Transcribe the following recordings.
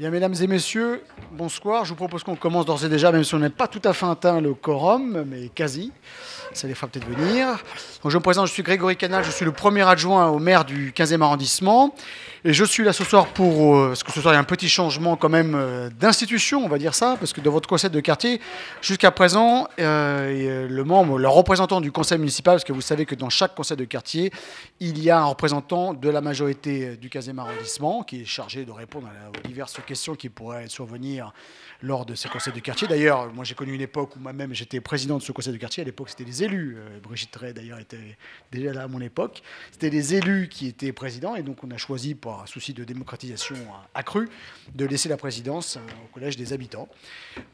Bien, mesdames et messieurs, bonsoir. Je vous propose qu'on commence d'ores et déjà, même si on n'a pas tout à fait atteint le quorum, mais quasi. Ça les fera peut-être venir. Donc, je me présente, je suis Grégory Canal, je suis le premier adjoint au maire du 15e arrondissement. Et je suis là ce soir parce que ce soir il y a un petit changement quand même d'institution, on va dire ça, parce que dans votre conseil de quartier, jusqu'à présent, le représentant du conseil municipal, parce que vous savez que dans chaque conseil de quartier, il y a un représentant de la majorité du 15e arrondissement qui est chargé de répondre aux diverses questions qui pourraient survenir lors de ces conseils de quartier. D'ailleurs, moi j'ai connu une époque où moi-même j'étais président de ce conseil de quartier. À l'époque, c'était les élus. Brigitte Ray, d'ailleurs, était déjà là à mon époque. C'était les élus qui étaient présidents, et donc on a choisi, par un souci de démocratisation accrue, de laisser la présidence au collège des habitants.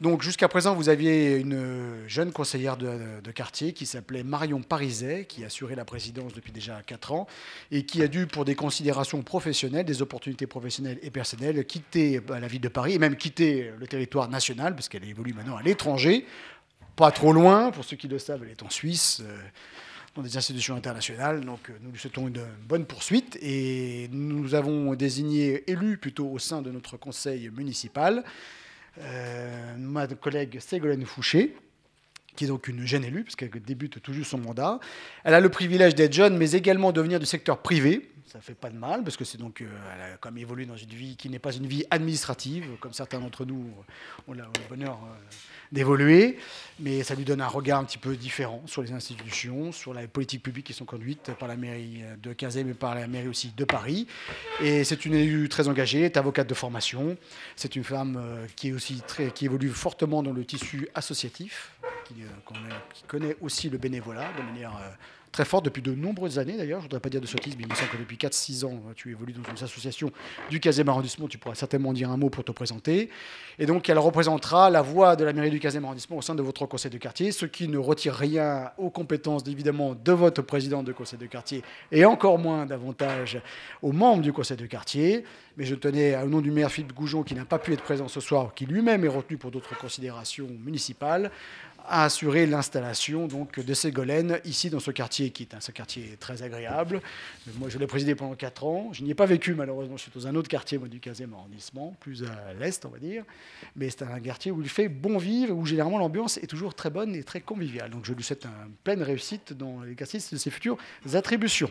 Donc jusqu'à présent, vous aviez une jeune conseillère de quartier qui s'appelait Marion Pariset, qui assurait la présidence depuis déjà 4 ans, et qui a dû, pour des considérations professionnelles, des opportunités professionnelles et personnelles, quitter la ville de Paris, et même quitter le territoire national, parce qu'elle évolue maintenant à l'étranger, pas trop loin, pour ceux qui le savent, elle est en Suisse, dans des institutions internationales. Donc nous lui souhaitons une bonne poursuite, et nous avons élu plutôt au sein de notre conseil municipal ma collègue Ségolène Fouché, qui est donc une jeune élue, parce qu'elle débute tout juste son mandat. Elle a le privilège d'être jeune, mais également de venir du secteur privé. Ça ne fait pas de mal, parce que c'est donc, elle a quand même évolué dans une vie qui n'est pas une vie administrative, comme certains d'entre nous ont le bonheur d'évoluer, mais ça lui donne un regard un petit peu différent sur les institutions, sur les politiques publiques qui sont conduites par la mairie de 15e et par la mairie aussi de Paris. Et c'est une élue très engagée, est avocate de formation. C'est une femme qui évolue fortement dans le tissu associatif, qui connaît aussi le bénévolat de manière très forte depuis de nombreuses années d'ailleurs. Je ne voudrais pas dire de sottises, mais il me semble que depuis 4-6 ans, tu évolues dans une association du 15e arrondissement. Tu pourras certainement dire un mot pour te présenter. Et donc, elle représentera la voix de la mairie du 15e arrondissement au sein de votre conseil de quartier, ce qui ne retire rien aux compétences, évidemment, de votre président de conseil de quartier, et encore moins davantage aux membres du conseil de quartier. Mais je tenais, au nom du maire Philippe Goujon, qui n'a pas pu être présent ce soir, qui lui-même est retenu pour d'autres considérations municipales, à assurer l'installation donc de Ségolène ici dans ce quartier qui est ce quartier très agréable. Moi, je l'ai présidé pendant 4 ans. Je n'y ai pas vécu, malheureusement. Je suis dans un autre quartier, moi, du 15e arrondissement, plus à l'est, on va dire. Mais c'est un quartier où il fait bon vivre, où généralement l'ambiance est toujours très bonne et très conviviale. Donc je lui souhaite une pleine réussite dans l'exercice de ses futures attributions.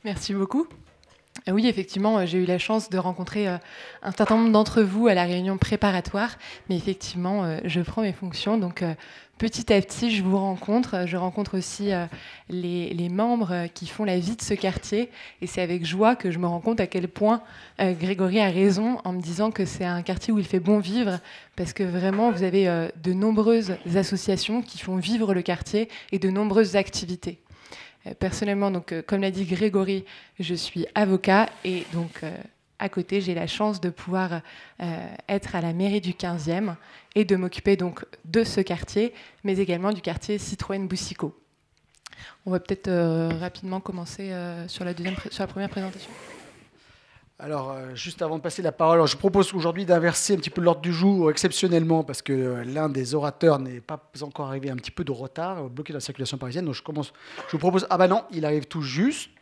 Merci beaucoup. Oui, effectivement, j'ai eu la chance de rencontrer un certain nombre d'entre vous à la réunion préparatoire, mais effectivement, je prends mes fonctions. Donc, petit à petit, je vous rencontre. Je rencontre aussi les membres qui font la vie de ce quartier. Et c'est avec joie que je me rends compte à quel point Grégory a raison en me disant que c'est un quartier où il fait bon vivre, parce que vraiment, vous avez de nombreuses associations qui font vivre le quartier et de nombreuses activités. Personnellement, donc, comme l'a dit Grégory, je suis avocat, et donc à côté, j'ai la chance de pouvoir être à la mairie du 15e et de m'occuper donc de ce quartier, mais également du quartier Citroën-Boussicot. On va peut-être rapidement commencer sur la première présentation. Alors, juste avant de passer la parole, je propose aujourd'hui d'inverser un petit peu l'ordre du jour exceptionnellement, parce que l'un des orateurs n'est pas encore arrivé, un petit peu de retard, bloqué dans la circulation parisienne. Donc je vous propose... Ah bah non, il arrive tout juste.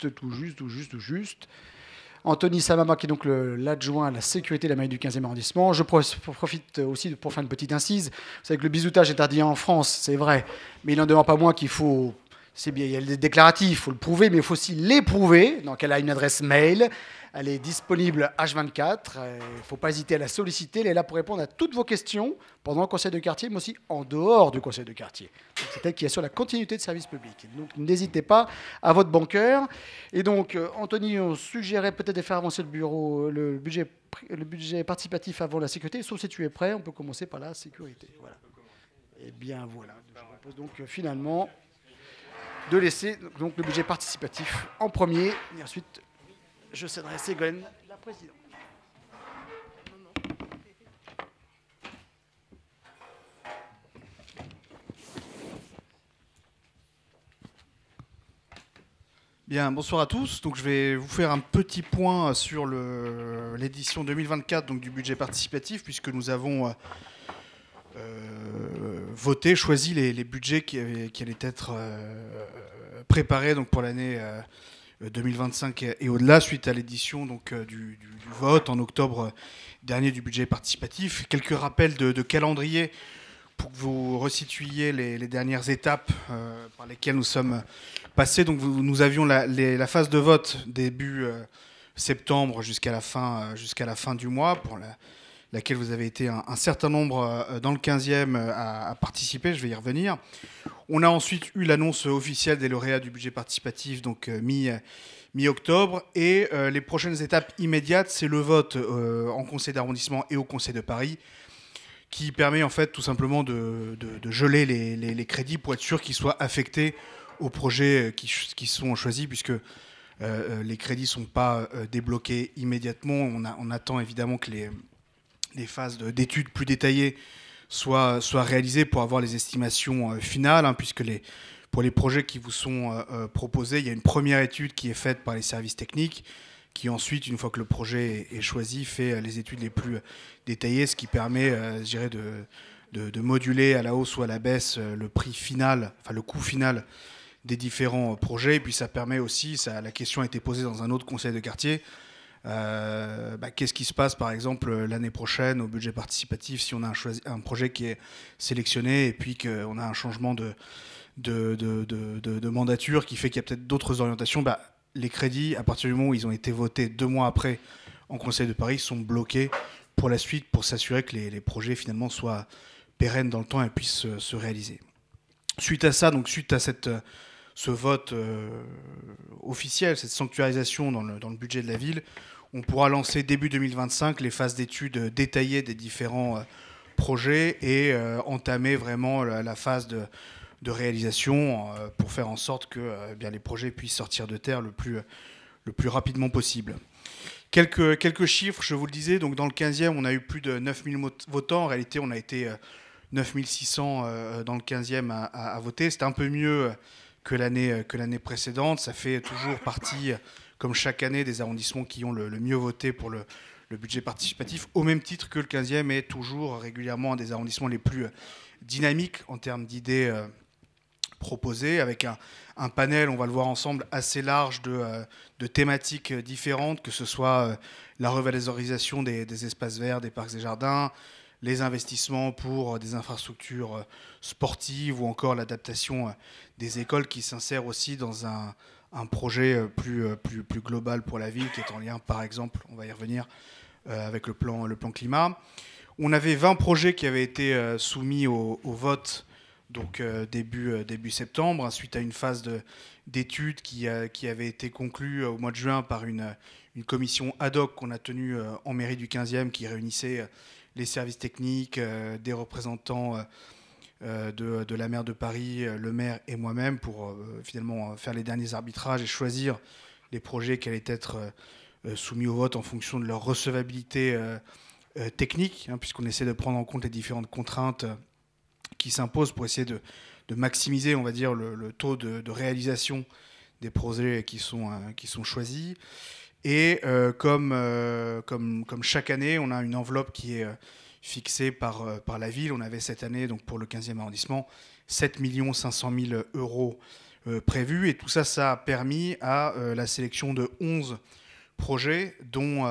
Anthony Samama, qui est donc l'adjoint à la sécurité de la mairie du 15e arrondissement. Je profite aussi pour faire une petite incise. Vous savez que le bizutage est interdit en France, c'est vrai, mais il n'en demeure pas moins qu'il faut... C'est bien, il y a des déclaratifs, il faut le prouver, mais il faut aussi l'éprouver. Donc elle a une adresse mail, elle est disponible H24, il ne faut pas hésiter à la solliciter. Elle est là pour répondre à toutes vos questions pendant le conseil de quartier, mais aussi en dehors du conseil de quartier. C'est elle qui assure la continuité de service public. Donc n'hésitez pas à votre banqueur. Et donc Anthony, on suggérait peut-être de faire avancer le budget participatif avant la sécurité, sauf si tu es prêt, on peut commencer par la sécurité. Voilà. Et bien voilà, je propose donc finalement de laisser donc le budget participatif en premier, et ensuite je céderai à Ségolène, la présidente. Bien, bonsoir à tous. Donc, je vais vous faire un petit point sur l'édition 2024 donc, du budget participatif, puisque nous avons choisi les budgets qui allaient être préparés donc, pour l'année 2025 et au-delà, suite à l'édition du vote en octobre dernier du budget participatif. Quelques rappels de calendrier pour que vous resituiez les dernières étapes par lesquelles nous sommes passés. Donc nous avions la phase de vote début septembre jusqu'à la fin du mois, pour laquelle vous avez été un certain nombre dans le 15e à participer, je vais y revenir. On a ensuite eu l'annonce officielle des lauréats du budget participatif, donc mi-octobre, et les prochaines étapes immédiates, c'est le vote en conseil d'arrondissement et au conseil de Paris, qui permet en fait tout simplement de geler les crédits pour être sûr qu'ils soient affectés aux projets qui sont choisis, puisque les crédits ne sont pas débloqués immédiatement. On attend évidemment que les phases d'études plus détaillées soient réalisées pour avoir les estimations finales, hein, puisque pour les projets qui vous sont proposés, il y a une première étude qui est faite par les services techniques, qui ensuite, une fois que le projet est choisi, fait les études les plus détaillées, ce qui permet, je dirais, de moduler à la hausse ou à la baisse le prix final, enfin le coût final des différents projets. Et puis ça permet aussi, la question a été posée dans un autre conseil de quartier, qu'est-ce qui se passe par exemple l'année prochaine au budget participatif si on a un projet qui est sélectionné et puis qu'on a un changement de mandature qui fait qu'il y a peut-être d'autres orientations. Les crédits, à partir du moment où ils ont été votés 2 mois après en Conseil de Paris, sont bloqués pour la suite pour s'assurer que les projets finalement soient pérennes dans le temps et puissent se réaliser. Suite à ça, donc suite à ce vote officiel, cette sanctuarisation dans le budget de la ville, on pourra lancer début 2025 les phases d'études détaillées des différents projets et entamer vraiment la phase de réalisation pour faire en sorte que les projets puissent sortir de terre le plus rapidement possible. Quelques chiffres, je vous le disais, donc dans le 15e, on a eu plus de 9000 votants. En réalité, on a été 9600 dans le 15e à voter. C'était un peu mieux que l'année précédente. Ça fait toujours partie, comme chaque année, des arrondissements qui ont le mieux voté pour le budget participatif, au même titre que le 15e est toujours régulièrement un des arrondissements les plus dynamiques en termes d'idées proposé, avec un panel, on va le voir ensemble, assez large de thématiques différentes, que ce soit la revalorisation des espaces verts, des parcs et jardins, les investissements pour des infrastructures sportives ou encore l'adaptation des écoles qui s'insèrent aussi dans un projet plus global pour la ville qui est en lien, par exemple, on va y revenir, avec le plan climat. On avait 20 projets qui avaient été soumis au vote donc début septembre, suite à une phase d'études qui avait été conclue au mois de juin par une commission ad hoc qu'on a tenue en mairie du 15e qui réunissait les services techniques, des représentants de la maire de Paris, le maire et moi-même pour finalement faire les derniers arbitrages et choisir les projets qui allaient être soumis au vote en fonction de leur recevabilité technique, hein, puisqu'on essaie de prendre en compte les différentes contraintes qui s'imposent pour essayer de maximiser, on va dire, le taux de réalisation des projets qui sont choisis. Et comme chaque année, on a une enveloppe qui est fixée par la ville. On avait cette année, donc pour le 15e arrondissement, 7 500 000 euros prévus. Et tout ça, ça a permis à la sélection de 11 projets, dont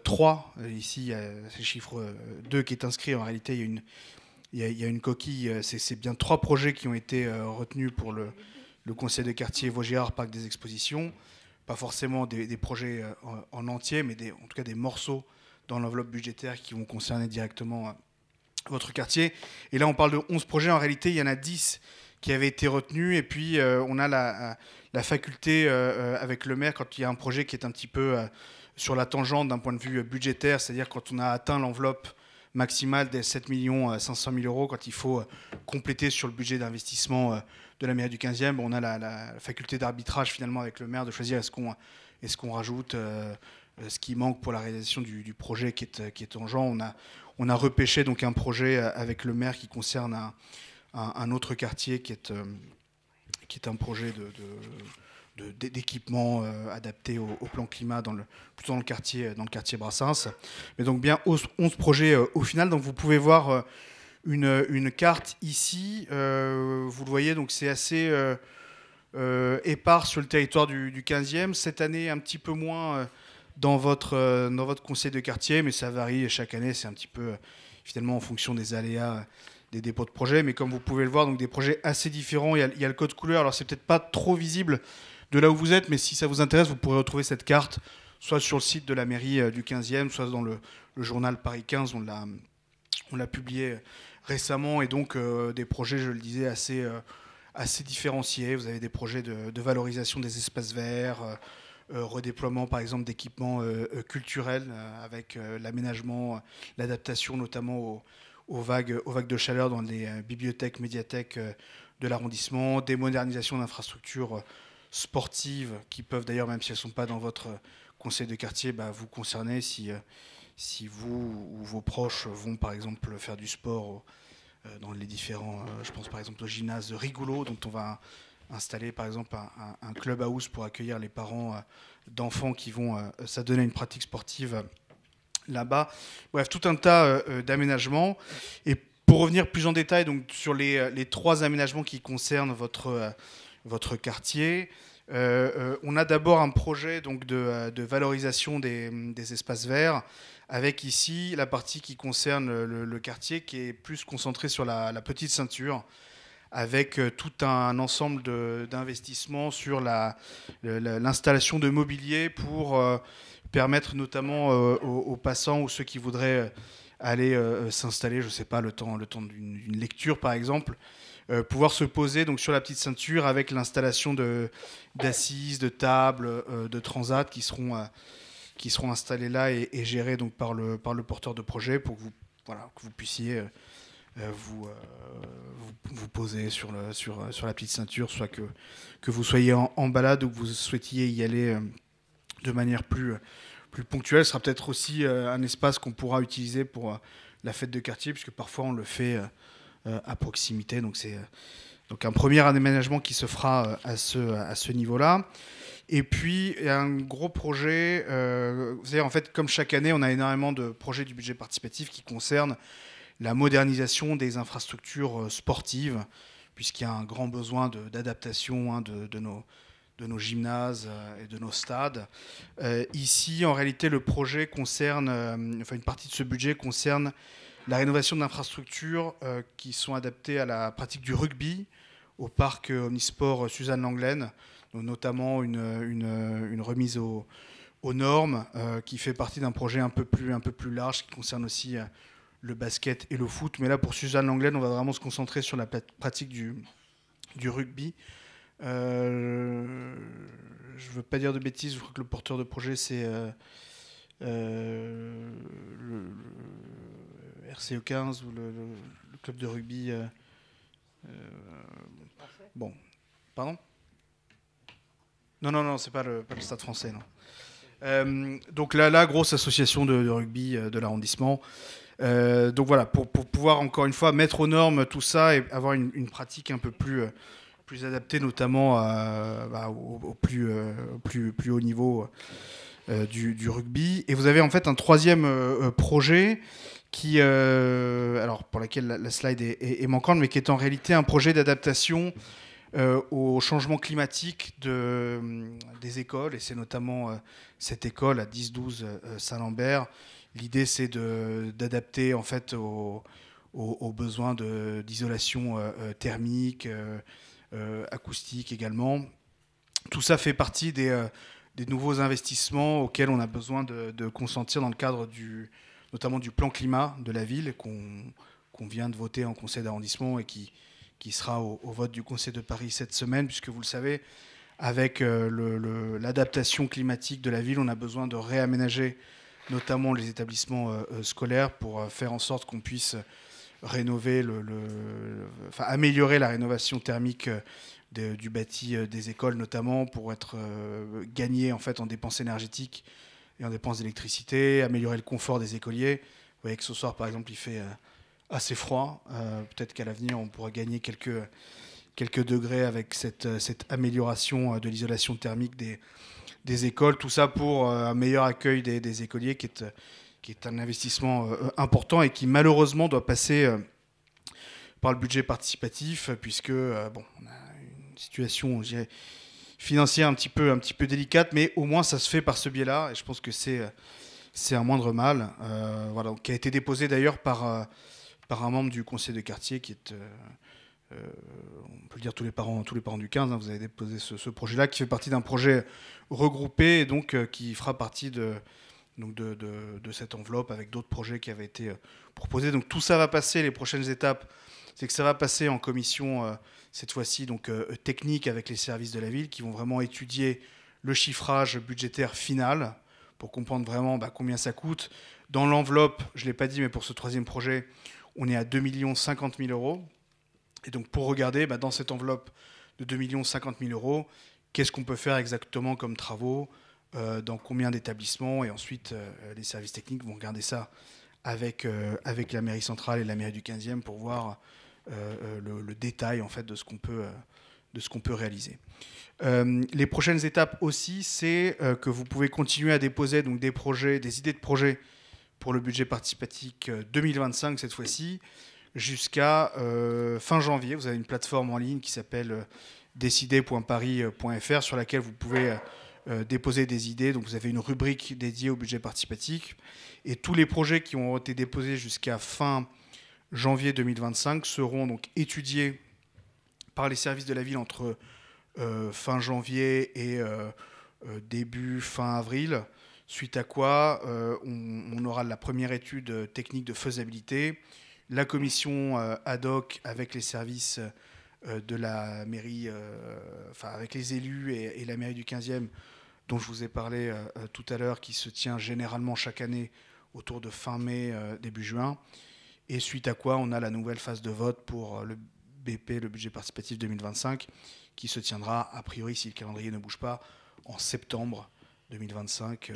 3, ici, il y a le chiffre 2 qui est inscrit. En réalité, il y a une coquille, c'est bien 3 projets qui ont été retenus pour le conseil de quartier Vaugirard, parc des expositions. Pas forcément des projets en entier, mais en tout cas des morceaux dans l'enveloppe budgétaire qui vont concerner directement votre quartier. Et là, on parle de 11 projets. En réalité, il y en a 10 qui avaient été retenus. Et puis, on a la faculté avec le maire, quand il y a un projet qui est un petit peu sur la tangente d'un point de vue budgétaire, c'est-à-dire quand on a atteint l'enveloppe maximale des 7 500 000 euros, quand il faut compléter sur le budget d'investissement de la mairie du 15e, on a la faculté d'arbitrage finalement avec le maire de choisir est-ce qu'on rajoute ce qui manque pour la réalisation du projet qui est en jeu. On a repêché donc un projet avec le maire qui concerne un autre quartier qui est un projet d'équipement adapté au plan climat plutôt dans le quartier Brassens. Mais donc bien 11 projets au final. Donc vous pouvez voir une carte ici. Vous le voyez, donc c'est assez épars sur le territoire du 15e. Cette année, un petit peu moins dans votre conseil de quartier, mais ça varie chaque année. C'est un petit peu finalement en fonction des aléas des dépôts de projets. Mais comme vous pouvez le voir, donc des projets assez différents. Il y a le code couleur. Alors, c'est peut-être pas trop visible de là où vous êtes, mais si ça vous intéresse, vous pourrez retrouver cette carte soit sur le site de la mairie du 15e, soit dans le journal Paris 15. On l'a publié récemment, et donc des projets, je le disais, assez différenciés. Vous avez des projets de valorisation des espaces verts, redéploiement par exemple d'équipements culturels avec l'aménagement, l'adaptation notamment aux vagues de chaleur dans les bibliothèques, médiathèques de l'arrondissement, des modernisations d'infrastructures sportives qui peuvent d'ailleurs, même si elles ne sont pas dans votre conseil de quartier, vous concerner si vous ou vos proches vont par exemple faire du sport dans les différents, je pense par exemple au gymnase Rigolo, dont on va installer par exemple un clubhouse pour accueillir les parents d'enfants qui vont s'adonner à une pratique sportive là-bas. Bref, tout un tas d'aménagements. Et pour revenir plus en détail donc, sur les 3 aménagements qui concernent votre quartier, on a d'abord un projet donc, de valorisation des espaces verts, avec ici la partie qui concerne le quartier, qui est plus concentrée sur la petite ceinture, avec tout un ensemble d'investissements sur l'installation de mobilier pour permettre notamment aux passants ou ceux qui voudraient aller s'installer, je ne sais pas, le temps d'une lecture par exemple, pouvoir se poser donc, sur la petite ceinture avec l'installation d'assises, de tables, de transats qui seront installés là et gérés donc, par le porteur de projet pour que vous puissiez vous poser sur la petite ceinture, soit que vous soyez en balade ou que vous souhaitiez y aller de manière plus ponctuelle. Ce sera peut-être aussi un espace qu'on pourra utiliser pour la fête de quartier, puisque parfois on le fait à proximité. Donc c'est donc un premier aménagement qui se fera à ce niveau-là. Et puis, il y a un gros projet. Vous savez, en fait, comme chaque année, on a énormément de projets du budget participatif qui concernent la modernisation des infrastructures sportives, puisqu'il y a un grand besoin d'adaptation de nos gymnases et de nos stades. Ici, en réalité, le projet concerne, une partie de ce budget concerne la rénovation d'infrastructures qui sont adaptées à la pratique du rugby au parc omnisport Suzanne Langlaine, notamment une remise aux normes qui fait partie d'un projet un peu plus large qui concerne aussi le basket et le foot. Mais là, pour Suzanne Langlaine, on va vraiment se concentrer sur la pratique du rugby. Je ne veux pas dire de bêtises, je crois que le porteur de projet, c'est le RCE 15 ou le club de rugby. Bon, pardon ? Non, c'est pas le Stade français, non. Donc là, grosse association de rugby de l'arrondissement. Donc voilà, pour pouvoir encore une fois mettre aux normes tout ça et avoir une pratique un peu plus adaptée, notamment au plus haut niveau du rugby. Et vous avez en fait un troisième projet qui, alors pour laquelle la slide est manquante, mais qui est en réalité un projet d'adaptation au changement climatique des écoles, et c'est notamment cette école à 10-12 Saint-Lambert. L'idée, c'est d'adapter en fait aux besoins d'isolation thermique, acoustique également. Tout ça fait partie des nouveaux investissements auxquels on a besoin de consentir dans le cadre notamment du plan climat de la ville qu'on vient de voter en conseil d'arrondissement et qui sera au vote du Conseil de Paris cette semaine, puisque vous le savez, avec l'adaptation climatique de la ville, on a besoin de réaménager notamment les établissements scolaires pour faire en sorte qu'on puisse rénover, améliorer la rénovation thermique du bâti des écoles, notamment pour être gagné en fait en dépenses énergétiques et en dépenses d'électricité, améliorer le confort des écoliers. Vous voyez que ce soir, par exemple, il fait assez froid. Peut-être qu'à l'avenir, on pourra gagner quelques degrés avec cette amélioration de l'isolation thermique des écoles. Tout ça pour un meilleur accueil des écoliers, qui est un investissement important et qui, malheureusement, doit passer par le budget participatif, puisque on a une situation, je dirais, financière un petit peu délicate, mais au moins ça se fait par ce biais-là, et je pense que c'est un moindre mal, voilà, qui a été déposé d'ailleurs par un membre du conseil de quartier qui est, on peut le dire, tous les parents du 15, hein, vous avez déposé ce projet-là, qui fait partie d'un projet regroupé, et donc qui fera partie de cette enveloppe avec d'autres projets qui avaient été proposés. Donc tout ça va passer, les prochaines étapes, c'est que ça va passer en commission, cette fois-ci, donc technique avec les services de la ville, qui vont vraiment étudier le chiffrage budgétaire final, pour comprendre vraiment combien ça coûte. Dans l'enveloppe, je ne l'ai pas dit, mais pour ce troisième projet, on est à 2 50 000 euros. Et donc pour regarder dans cette enveloppe de 2 50 000 euros, qu'est-ce qu'on peut faire exactement comme travaux, dans combien d'établissements, et ensuite les services techniques vont regarder ça avec la mairie centrale et la mairie du 15e pour voir le détail en fait, de ce qu'on peut réaliser. Les prochaines étapes aussi, c'est que vous pouvez continuer à déposer donc, des idées de projets pour le budget participatif 2025 cette fois-ci, jusqu'à fin janvier. Vous avez une plateforme en ligne qui s'appelle décider.paris.fr sur laquelle vous pouvez déposer des idées. Donc vous avez une rubrique dédiée au budget participatif. Et tous les projets qui ont été déposés jusqu'à fin janvier 2025 seront donc étudiés par les services de la ville entre fin janvier et fin avril, suite à quoi on aura la première étude technique de faisabilité, la commission ad hoc avec les services de la mairie, avec les élus et la mairie du 15e, dont je vous ai parlé tout à l'heure, qui se tient généralement chaque année autour de fin mai, début juin, et suite à quoi on a la nouvelle phase de vote pour le BP, le budget participatif 2025, qui se tiendra, a priori, si le calendrier ne bouge pas, en septembre 2025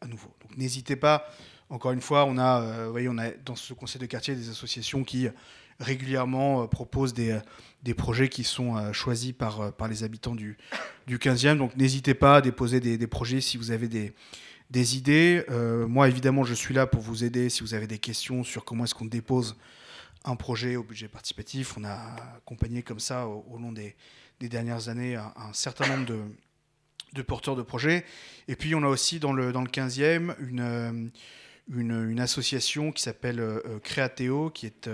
à nouveau. Donc n'hésitez pas, encore une fois, on a dans ce conseil de quartier des associations qui régulièrement proposent des projets qui sont choisis par les habitants du 15e. Donc n'hésitez pas à déposer des projets si vous avez des idées. Moi, évidemment, je suis là pour vous aider si vous avez des questions sur comment est-ce qu'on dépose un projet au budget participatif. On a accompagné comme ça au long des dernières années un certain nombre de porteurs de projets. Et puis on a aussi dans le 15e une association qui s'appelle Créatéo, qui est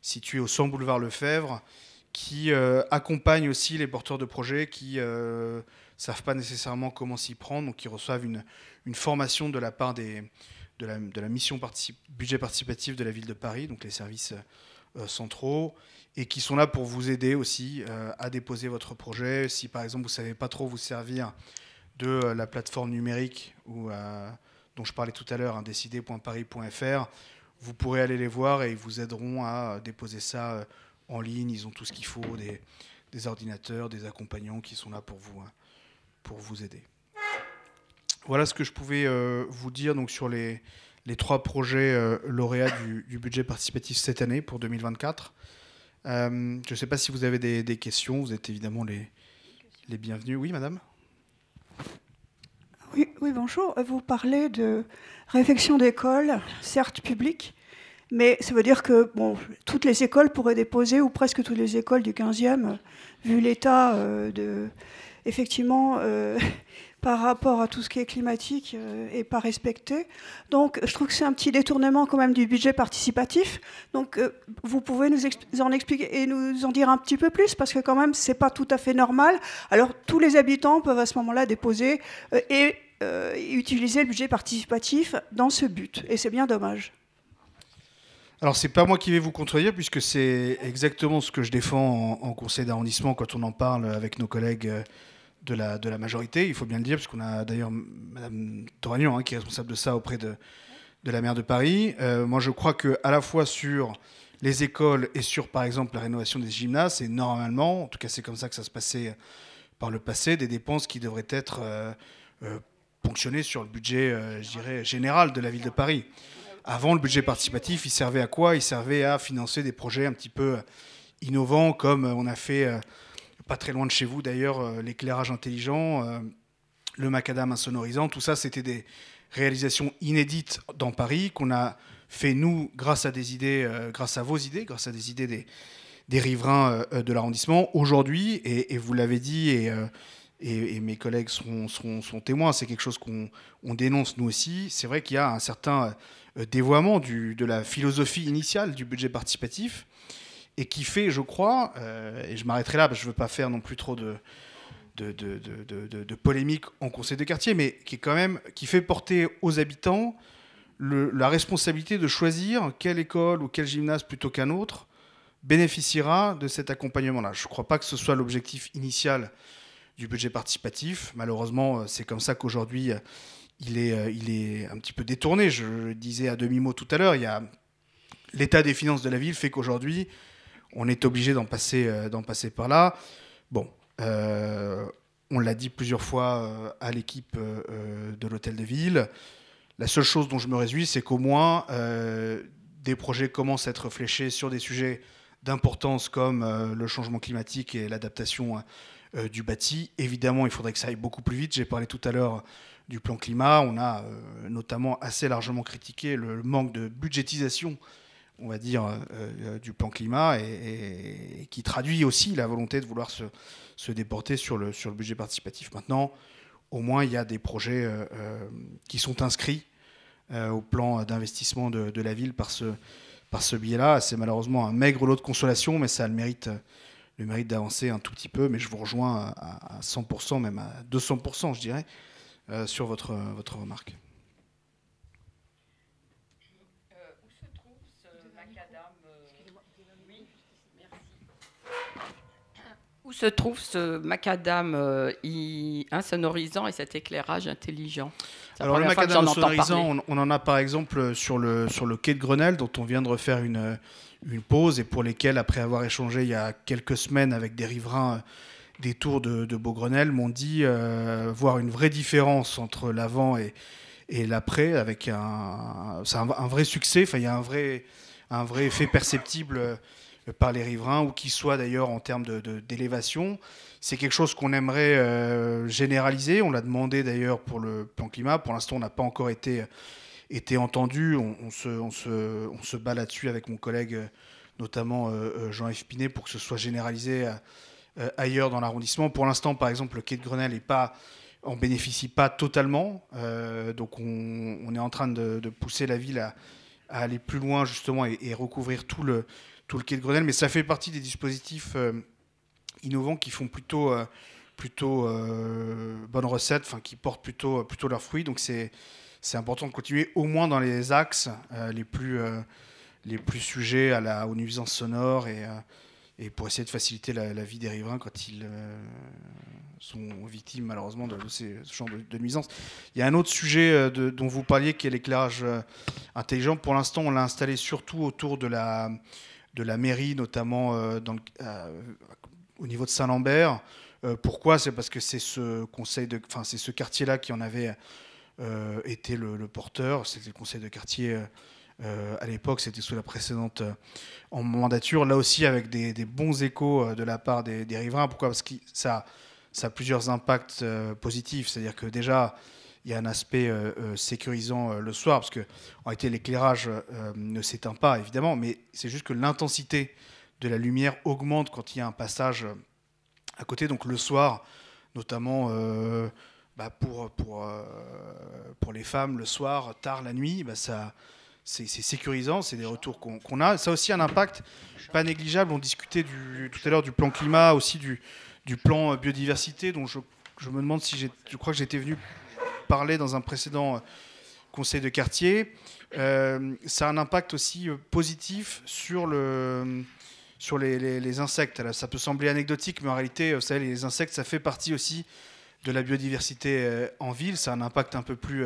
située au 100 boulevard Lefebvre, qui accompagne aussi les porteurs de projets qui ne savent pas nécessairement comment s'y prendre, donc qui reçoivent une formation de la part de la mission budget participatif de la ville de Paris, donc les services centraux, et qui sont là pour vous aider aussi à déposer votre projet. Si par exemple vous ne savez pas trop vous servir de la plateforme numérique dont je parlais tout à l'heure, décider.paris.fr, vous pourrez aller les voir et ils vous aideront à déposer ça en ligne. Ils ont tout ce qu'il faut, des ordinateurs, des accompagnants qui sont là pour vous aider. Voilà ce que je pouvais vous dire donc, sur les 3 projets lauréats du budget participatif cette année pour 2024. Je ne sais pas si vous avez des questions. Vous êtes évidemment les bienvenus. Oui, madame ? Oui, bonjour. Vous parlez de réfection d'écoles, certes publiques, mais ça veut dire que toutes les écoles pourraient déposer, ou presque toutes les écoles du 15e, vu l'état effectivement, par rapport à tout ce qui est climatique, et pas respecté. Donc, je trouve que c'est un petit détournement quand même du budget participatif. Donc, vous pouvez nous en expliquer et nous en dire un petit peu plus, parce que quand même, c'est pas tout à fait normal. Alors, tous les habitants peuvent à ce moment-là déposer et utiliser le budget participatif dans ce but. Et c'est bien dommage. Alors, c'est pas moi qui vais vous contredire, puisque c'est exactement ce que je défends en conseil d'arrondissement quand on en parle avec nos collègues de la majorité, il faut bien le dire, puisqu'on a d'ailleurs Mme Toragnon qui est responsable de ça auprès de la maire de Paris. Moi, je crois qu'à la fois sur les écoles et sur, par exemple, la rénovation des gymnases, c'est normalement, en tout cas c'est comme ça que ça se passait par le passé, des dépenses qui devraient être ponctionnées sur le budget, je dirais, général de la ville de Paris. Avant, le budget participatif, il servait à quoi ? Il servait à financer des projets un petit peu innovants, comme on a fait... pas très loin de chez vous d'ailleurs, l'éclairage intelligent, le macadam insonorisant, tout ça c'était des réalisations inédites dans Paris qu'on a fait nous grâce à des idées, grâce à vos idées, grâce à des idées des riverains de l'arrondissement. Aujourd'hui, et vous l'avez dit, et mes collègues seront témoins, c'est quelque chose qu'on dénonce nous aussi, c'est vrai qu'il y a un certain dévoiement de la philosophie initiale du budget participatif, et qui fait, je crois, et je m'arrêterai là, parce que je ne veux pas faire non plus trop de polémique en conseil de quartier, mais qui fait porter aux habitants la responsabilité de choisir quelle école ou quel gymnase plutôt qu'un autre bénéficiera de cet accompagnement-là. Je ne crois pas que ce soit l'objectif initial du budget participatif. Malheureusement, c'est comme ça qu'aujourd'hui, il est un petit peu détourné. Je le disais à demi-mot tout à l'heure, l'état des finances de la ville fait qu'aujourd'hui, on est obligé d'en passer par là. Bon, on l'a dit plusieurs fois à l'équipe de l'Hôtel de Ville. La seule chose dont je me réjouis, c'est qu'au moins, des projets commencent à être fléchés sur des sujets d'importance comme le changement climatique et l'adaptation du bâti. Évidemment, il faudrait que ça aille beaucoup plus vite. J'ai parlé tout à l'heure du plan climat. On a notamment assez largement critiqué le manque de budgétisation, on va dire, du plan climat et qui traduit aussi la volonté de vouloir se déporter sur le budget participatif. Maintenant, au moins, il y a des projets qui sont inscrits au plan d'investissement de la ville par ce biais-là. C'est malheureusement un maigre lot de consolation, mais ça a le mérite d'avancer un tout petit peu. Mais je vous rejoins à 100%, même à 200%, je dirais, sur votre remarque. Où se trouve ce macadam Oui, merci. Où se trouve ce macadam insonorisant et cet éclairage intelligent? Alors le macadam insonorisant, on en a par exemple sur le quai de Grenelle, dont on vient de refaire une pause, et pour lesquels, après avoir échangé il y a quelques semaines avec des riverains des tours de Beaugrenelle, m'ont dit voir une vraie différence entre l'avant et l'après, avec c'est un vrai succès. Enfin, il y a un vrai effet perceptible par les riverains, ou qui soit d'ailleurs en termes d'élévation. C'est quelque chose qu'on aimerait généraliser. On l'a demandé d'ailleurs pour le plan climat. Pour l'instant, on n'a pas encore été entendu. On se bat là-dessus avec mon collègue, notamment Jean-Yves Pinet, pour que ce soit généralisé ailleurs dans l'arrondissement. Pour l'instant, par exemple, le quai de Grenelle on bénéficie pas totalement. Donc on est en train de pousser la ville à aller plus loin justement et recouvrir tout le quai de Grenelle. Mais ça fait partie des dispositifs innovants qui font plutôt bonne recette, enfin qui portent plutôt leurs fruits. Donc c'est important de continuer au moins dans les axes les plus sujets aux nuisances sonores et pour essayer de faciliter la vie des riverains quand ils sont victimes malheureusement de ce genre de nuisances. Il y a un autre sujet dont vous parliez, qui est l'éclairage intelligent. Pour l'instant, on l'a installé surtout autour de la mairie, notamment au niveau de Saint-Lambert. Pourquoi ? C'est parce que c'est c'est ce quartier-là qui en avait été le porteur. C'était le conseil de quartier à l'époque, c'était sous la précédente en mandature. Là aussi, avec des bons échos de la part des riverains. Pourquoi ? Parce que ça a plusieurs impacts positifs. C'est-à-dire que déjà, il y a un aspect sécurisant le soir, parce que en réalité, l'éclairage ne s'éteint pas, évidemment, mais c'est juste que l'intensité de la lumière augmente quand il y a un passage à côté. Donc le soir, notamment pour les femmes, le soir, tard la nuit, c'est sécurisant, c'est des retours qu'on a. Ça a aussi un impact pas négligeable. On discutait tout à l'heure du plan climat, aussi du plan biodiversité, dont je me demande si je crois que j'étais venu parler dans un précédent conseil de quartier. Ça a un impact aussi positif sur les insectes. Alors, ça peut sembler anecdotique, mais en réalité, vous savez, les insectes, ça fait partie aussi de la biodiversité en ville. Ça a un impact un peu plus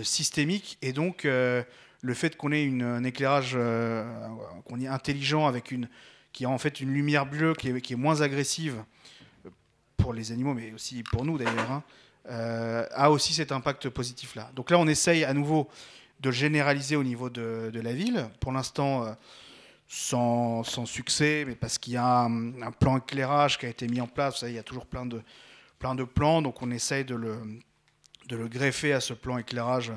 systémique. Et donc, le fait qu'on ait un éclairage qu'on est intelligent, qui a en fait une lumière bleue qui est moins agressive pour les animaux, mais aussi pour nous d'ailleurs, a aussi cet impact positif-là. Donc là, on essaye à nouveau de le généraliser au niveau de la ville. Pour l'instant, sans succès, mais parce qu'il y a un plan éclairage qui a été mis en place. Vous savez, il y a toujours plein de plans, donc on essaye de le greffer à ce plan éclairage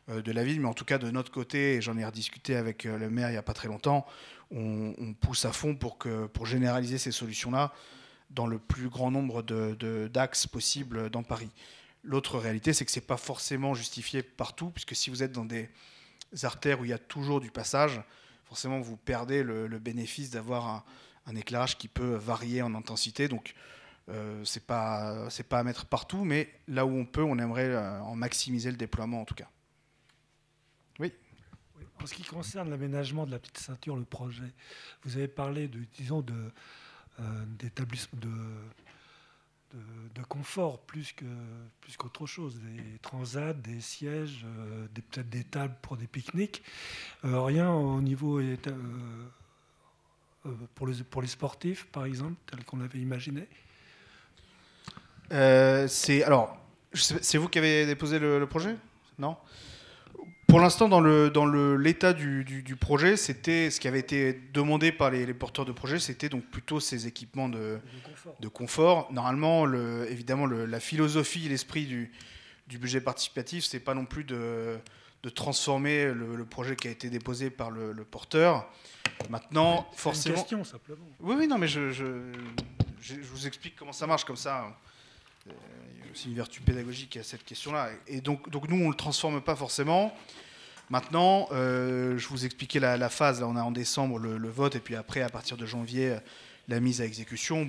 de la ville. Mais en tout cas, de notre côté, et j'en ai rediscuté avec le maire il n'y a pas très longtemps, on pousse à fond pour généraliser ces solutions-là dans le plus grand nombre d'axes possibles dans Paris. L'autre réalité, c'est que ce n'est pas forcément justifié partout, puisque si vous êtes dans des artères où il y a toujours du passage, forcément vous perdez le bénéfice d'avoir un éclairage qui peut varier en intensité. Donc c'est pas à mettre partout, mais là où on peut, on aimerait en maximiser le déploiement en tout cas. Oui. En ce qui concerne l'aménagement de la petite ceinture, le projet, vous avez parlé d'établissement de confort plus qu'autre chose, des transats, des sièges, peut-être des tables pour des pique-niques. Rien au niveau pour les sportifs, par exemple, tel qu'on l'avait imaginé. C'est vous qui avez déposé le projet ? Non ? Pour l'instant, dans l'état du projet, c'était ce qui avait été demandé par les porteurs de projet, c'était donc plutôt ces équipements de confort. Normalement, évidemment, la philosophie et l'esprit du budget participatif, c'est pas non plus de transformer le projet qui a été déposé par le porteur. Maintenant, forcément. C'est une question simplement. Oui, non, mais je vous explique comment ça marche comme ça. Il y a aussi une vertu pédagogique à cette question-là. Et donc nous, on ne le transforme pas forcément. Maintenant, je vous expliquais la phase. Là, on a en décembre le vote, et puis après, à partir de janvier, la mise à exécution.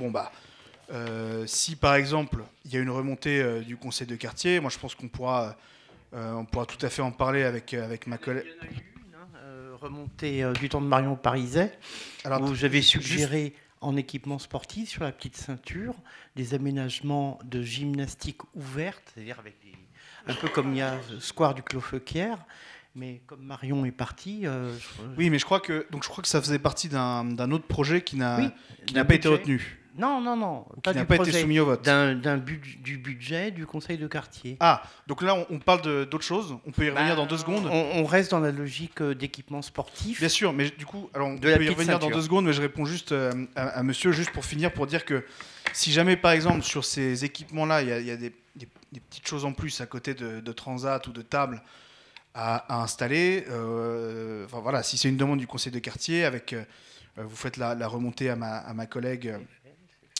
Si par exemple, il y a une remontée du conseil de quartier, moi je pense qu'on pourra tout à fait en parler avec ma collègue. Il y en a eu une remontée du temps de Marion Pariset, où j'avais suggéré en équipement sportif sur la petite ceinture des aménagements de gymnastique ouverte, c'est-à-dire avec un peu comme il y a Square du Clos-Feuquière. Mais comme Marion est partie... Oui, mais je crois que ça faisait partie d'un autre projet qui n'a pas été retenu. Non. Qui n'a pas été soumis au vote. Du budget du conseil de quartier. Ah, donc là, on parle d'autre chose. On peut y revenir dans 2 secondes. On reste dans la logique d'équipement sportif. Bien sûr, mais du coup, on peut y revenir dans 2 secondes, mais je réponds juste à monsieur, juste pour finir, pour dire que si jamais, par exemple, sur ces équipements-là, il y a des petites choses en plus à côté de transat ou de table à installer, si c'est une demande du conseil de quartier, vous faites la remontée à ma collègue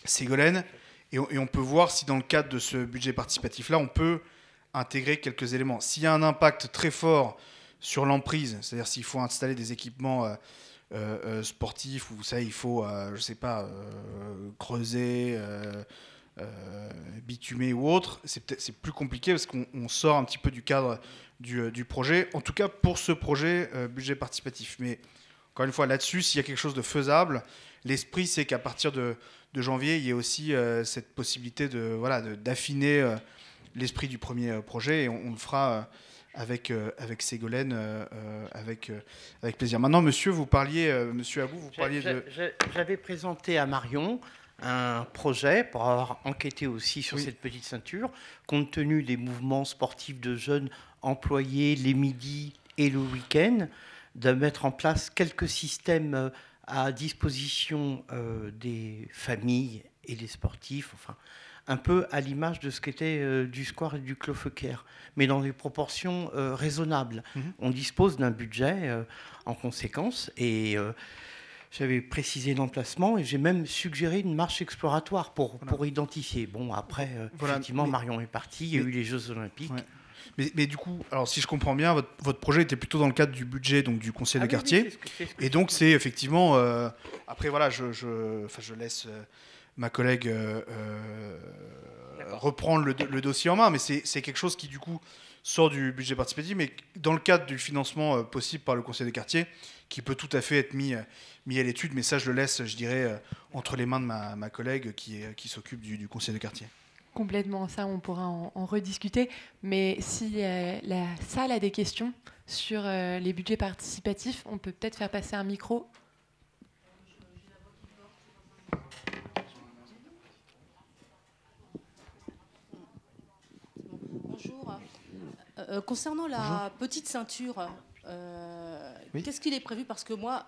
Ségolène, et on peut voir si dans le cadre de ce budget participatif-là, on peut intégrer quelques éléments. S'il y a un impact très fort sur l'emprise, c'est-à-dire s'il faut installer des équipements sportifs, ou vous savez, il faut, creuser, bitumer ou autre, c'est plus compliqué parce qu'on sort un petit peu du cadre du projet, en tout cas pour ce projet budget participatif. Mais encore une fois, là-dessus, s'il y a quelque chose de faisable, l'esprit, c'est qu'à partir de janvier, il y ait aussi cette possibilité d'affiner l'esprit du premier projet, et on le fera avec Ségolène avec plaisir. Maintenant, monsieur, vous parliez, monsieur Abou, vous parliez de... J'avais présenté à Marion un projet pour avoir enquêté aussi sur cette petite ceinture, compte tenu des mouvements sportifs de jeunes employés les midis et le week-end, de mettre en place quelques systèmes à disposition des familles et des sportifs, enfin, un peu à l'image de ce qu'était du Square et du Clos-Feuquière, mais dans des proportions raisonnables. On dispose d'un budget en conséquence, et j'avais précisé l'emplacement, et j'ai même suggéré une marche exploratoire pour identifier. Bon, après, effectivement, Marion est partie, il y a eu les Jeux Olympiques. Ouais. Mais du coup, alors si je comprends bien, votre projet était plutôt dans le cadre du budget, donc du conseil de quartier. Et donc c'est effectivement... après, je laisse ma collègue reprendre le dossier en main, mais c'est quelque chose qui, du coup, sort du budget participatif, mais dans le cadre du financement possible par le conseil de quartier, qui peut tout à fait être mis à l'étude. Mais ça, je le laisse, je dirais, entre les mains de ma collègue qui s'occupe du conseil de quartier. Complètement, ça on pourra en rediscuter, mais si la salle a des questions sur les budgets participatifs, on peut peut-être faire passer un micro. Bonjour. Concernant la petite ceinture, qu'est-ce qu'il est prévu? Parce que moi,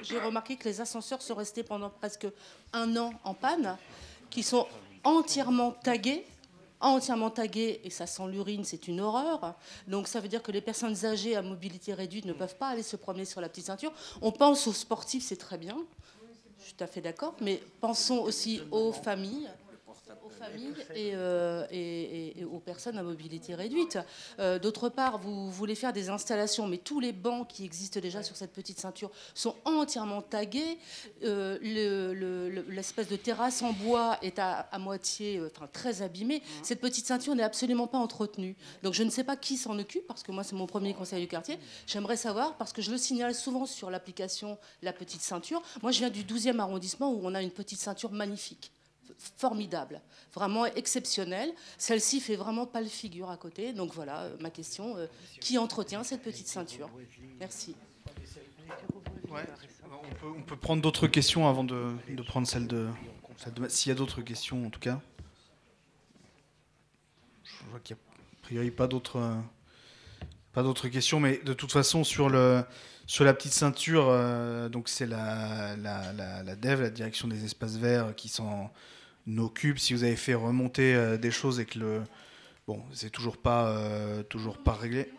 j'ai remarqué que les ascenseurs sont restés pendant presque 1 an en panne, qui sont entièrement tagués entièrement taguées et ça sent l'urine, c'est une horreur. Donc ça veut dire que les personnes âgées à mobilité réduite ne peuvent pas aller se promener sur la petite ceinture. On pense aux sportifs, c'est très bien, je suis tout à fait d'accord, mais pensons aussi aux familles et aux personnes à mobilité réduite. D'autre part, vous voulez faire des installations, mais tous les bancs qui existent déjà sur cette petite ceinture sont entièrement tagués. L'espèce de terrasse en bois est à moitié, très abîmée. Cette petite ceinture n'est absolument pas entretenue. Donc je ne sais pas qui s'en occupe, parce que moi c'est mon premier conseil du quartier. J'aimerais savoir, parce que je le signale souvent sur l'application La Petite Ceinture. Moi je viens du 12e arrondissement où on a une petite ceinture magnifique. Formidable, vraiment exceptionnelle. Celle-ci fait vraiment pas le figure à côté. Donc voilà ma question. Qui entretient cette petite ceinture? Merci. Ouais. On peut prendre d'autres questions avant de prendre celle de s'il y a d'autres questions en tout cas. Je vois qu'il n'y a a priori pas d'autres questions, mais de toute façon sur la petite ceinture, donc c'est la DEV, la direction des espaces verts, qui s'en occupe. Si vous avez fait remonter des choses et que c'est toujours pas réglé.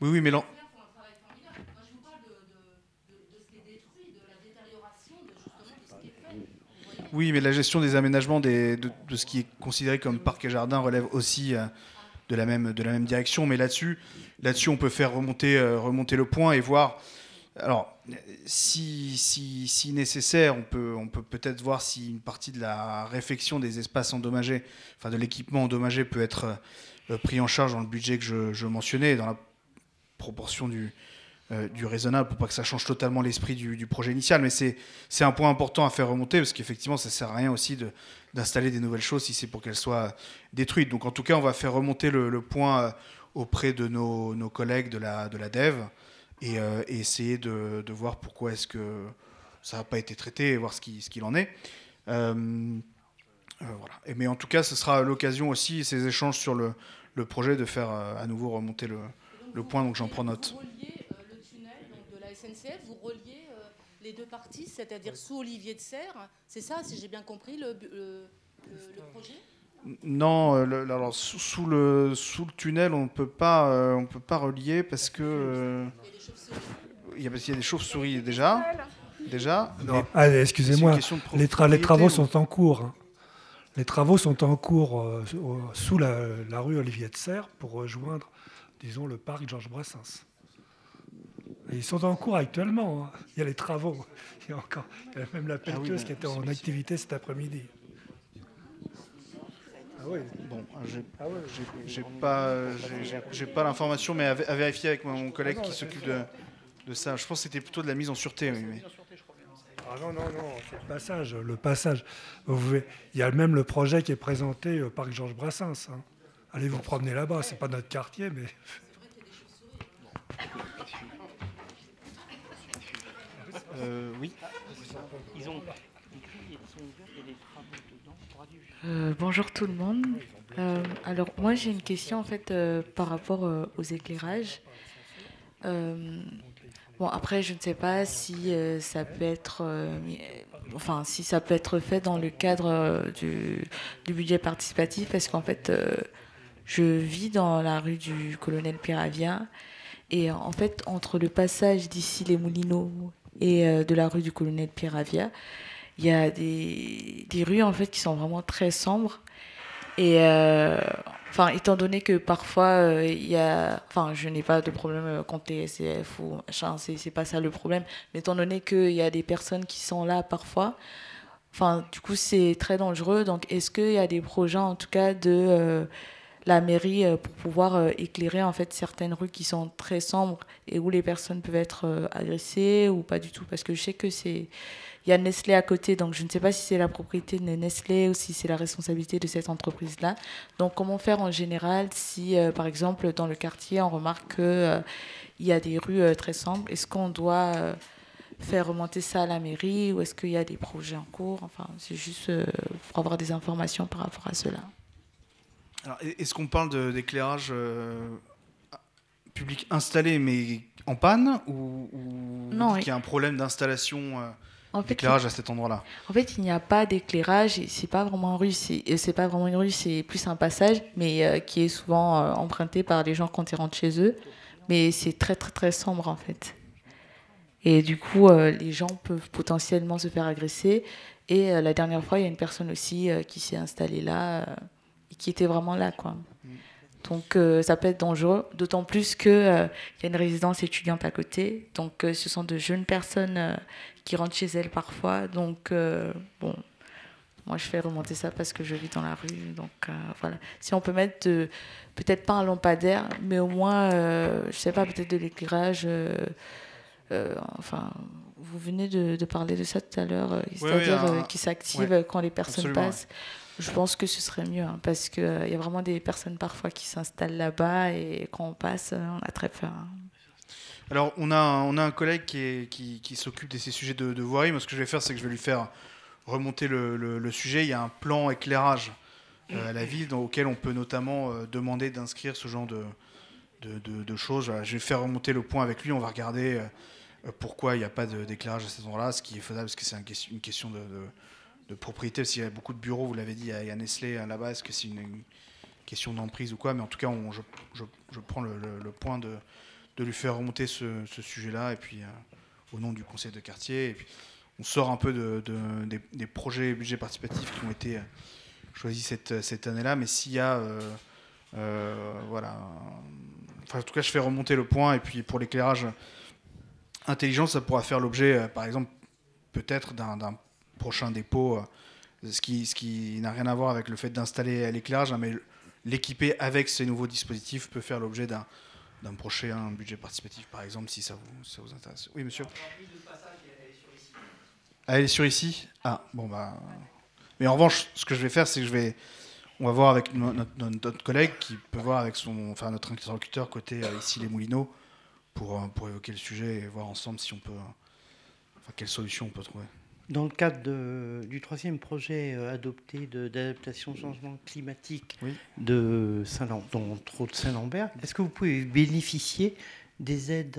Oui, mais oui, mais la gestion des aménagements de ce qui est considéré comme parc et jardin relève aussi de la même direction. Mais là-dessus, on peut faire remonter le point et voir. Alors, si nécessaire, on peut peut-être voir si une partie de la réfection des espaces endommagés, enfin de l'équipement endommagé, peut être pris en charge dans le budget que je mentionnais, dans la proportion du raisonnable, pour pas que ça change totalement l'esprit du projet initial. Mais c'est un point important à faire remonter, parce qu'effectivement, ça sert à rien aussi d'installer des nouvelles choses si c'est pour qu'elles soient détruites. Donc en tout cas, on va faire remonter le point auprès de nos collègues de la DEV et essayer de voir pourquoi est-ce que ça n'a pas été traité et voir ce qu'il en est. Voilà. Mais en tout cas, ce sera l'occasion aussi, ces échanges sur le projet, de faire à nouveau remonter le point, donc j'en prends note. SNCF, vous reliez les deux parties, c'est-à-dire sous Olivier de Serres, c'est ça, si j'ai bien compris, le projet? Non, alors sous le tunnel, on peut pas relier parce que il y a des chauves-souris déjà. Non. Allez, excusez-moi, les travaux sont en cours. Hein. Les travaux sont en cours sous la rue Olivier de Serres pour rejoindre, disons, le parc Georges Brassens. Et ils sont en cours actuellement. Hein. Il y a les travaux. Il y a même la pelleteuse qui était en activité cet après-midi. Ah oui. Bon, j'ai pas l'information, mais à vérifier avec mon collègue qui s'occupe de ça. Je pense que c'était plutôt de la mise en sûreté. Oui, mais... Ah non, c'est le passage. Il y a même le projet qui est présenté au parc Georges Brassens. Hein. Allez vous promener là-bas. C'est pas notre quartier, mais... Oui. Ils ont écrit et sont ouverts, il y a des travaux dedans. Bonjour tout le monde. Alors moi j'ai une question en fait par rapport aux éclairages. Bon après je ne sais pas si ça peut être si ça peut être fait dans le cadre du budget participatif, parce qu'en fait je vis dans la rue du Colonel Piravia et en fait entre le passage d'ici les Moulineaux et de la rue du Colonel Piravia, il y a des rues en fait qui sont vraiment très sombres. Et étant donné que parfois je n'ai pas de problème contre les SCF ou machin, c'est pas ça le problème. Mais étant donné qu'il y a des personnes qui sont là parfois, du coup c'est très dangereux. Donc est-ce qu'il y a des projets en tout cas de la mairie pour pouvoir éclairer en fait certaines rues qui sont très sombres et où les personnes peuvent être agressées ou pas du tout? Parce que je sais que il y a Nestlé à côté, donc je ne sais pas si c'est la propriété de Nestlé ou si c'est la responsabilité de cette entreprise-là. Donc comment faire en général si, par exemple, dans le quartier, on remarque qu'il y a des rues très sombres? Est-ce qu'on doit faire remonter ça à la mairie ou est-ce qu'il y a des projets en cours? C'est juste pour avoir des informations par rapport à cela. Alors, est-ce qu'on parle d'éclairage public installé mais en panne ou non, qu'il y a un problème d'installation d'éclairage à cet endroit-là. En fait, il n'y a pas d'éclairage, et c'est pas vraiment une rue, c'est pas vraiment une rue, c'est plus un passage, mais qui est souvent emprunté par les gens quand ils rentrent chez eux. Mais c'est très très très sombre en fait. Et du coup, les gens peuvent potentiellement se faire agresser. Et la dernière fois, il y a une personne aussi qui s'est installée là, et qui était vraiment là, quoi. Donc ça peut être dangereux, d'autant plus qu'il y a une résidence étudiante à côté. Donc ce sont de jeunes personnes qui rentrent chez elles parfois. Donc bon, moi je fais remonter ça parce que je vis dans la rue. Donc voilà. Si on peut mettre peut-être pas un lampadaire, mais au moins, je sais pas, peut-être de l'éclairage. Enfin, vous venez de parler de ça tout à l'heure, c'est-à-dire qui s'active quand les personnes passent. Je pense que ce serait mieux, hein, parce qu'il y a vraiment des personnes parfois qui s'installent là-bas et quand on passe, on a très peur. Hein. Alors, on a un collègue qui s'occupe de ces sujets de voirie. Moi, ce que je vais faire, c'est que je vais lui faire remonter le sujet. Il y a un plan éclairage à la ville auquel on peut notamment demander d'inscrire ce genre de choses. Voilà, je vais faire remonter le point avec lui. On va regarder pourquoi il n'y a pas d'éclairage à cet endroit-là, ce qui est faisable, parce que c'est une question de propriété, parce qu'il y a beaucoup de bureaux, vous l'avez dit, il y a Nestlé là-bas, est-ce que c'est une question d'emprise ou quoi, mais en tout cas, je prends le point de lui faire remonter ce sujet-là, et puis au nom du conseil de quartier, et puis on sort un peu des projets budget participatifs qui ont été choisis cette année-là, mais s'il y a, voilà, enfin, en tout cas, je fais remonter le point, et puis pour l'éclairage intelligent, ça pourra faire l'objet, par exemple, peut-être d'un prochain dépôt, ce qui n'a rien à voir avec le fait d'installer l'éclairage, hein, mais l'équiper avec ces nouveaux dispositifs peut faire l'objet d'un prochain budget participatif, par exemple, si ça vous intéresse. Oui, monsieur. Elle est sur ici. Ah, bon, bah... Mais en revanche, ce que je vais faire, c'est que on va voir avec notre collègue qui peut voir avec notre interlocuteur côté ici les Moulineaux pour évoquer le sujet et voir ensemble si on peut... quelle solution on peut trouver. Dans le cadre du troisième projet adopté d'adaptation au changement climatique de Saint-Lambert, est-ce que vous pouvez bénéficier des aides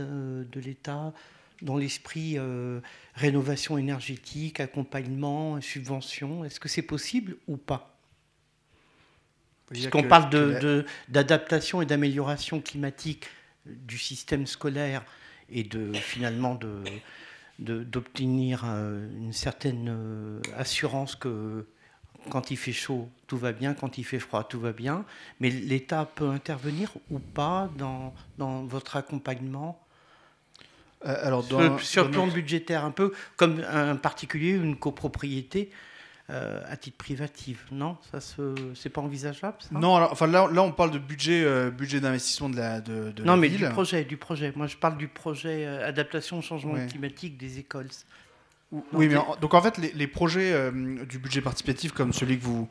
de l'État dans l'esprit rénovation énergétique, accompagnement, subvention? Est-ce que c'est possible ou pas? Puisqu'on parle d'adaptation et d'amélioration climatique du système scolaire et finalement d'obtenir une certaine assurance que quand il fait chaud, tout va bien, quand il fait froid, tout va bien. Mais l'État peut intervenir ou pas dans votre accompagnement sur le plan budgétaire, un peu comme un particulier ou une copropriété à titre privatif, non? Ça c'est pas envisageable, ça? Non, alors, enfin là on parle de budget d'investissement de la non, mais ville. du projet. Moi je parle du projet adaptation au changement climatique des écoles. Oui, mais donc en fait les projets du budget participatif comme celui que vous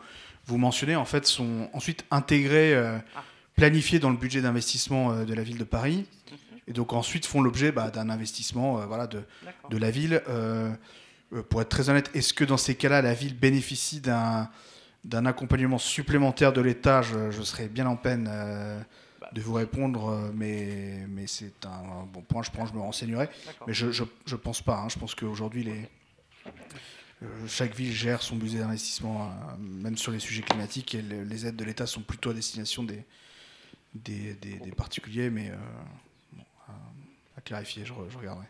mentionnez en fait sont ensuite intégrés, planifiés dans le budget d'investissement de la ville de Paris, et donc ensuite font l'objet d'un investissement de la ville. Pour être très honnête, est-ce que dans ces cas-là, la ville bénéficie d'un accompagnement supplémentaire de l'État? Je serais bien en peine de vous répondre, mais c'est un bon point, je me renseignerai. Mais je pense pas. Hein. Je pense qu'aujourd'hui, chaque ville gère son budget d'investissement, même sur les sujets climatiques, et les aides de l'État sont plutôt à destination des particuliers, mais à clarifier, je regarderai.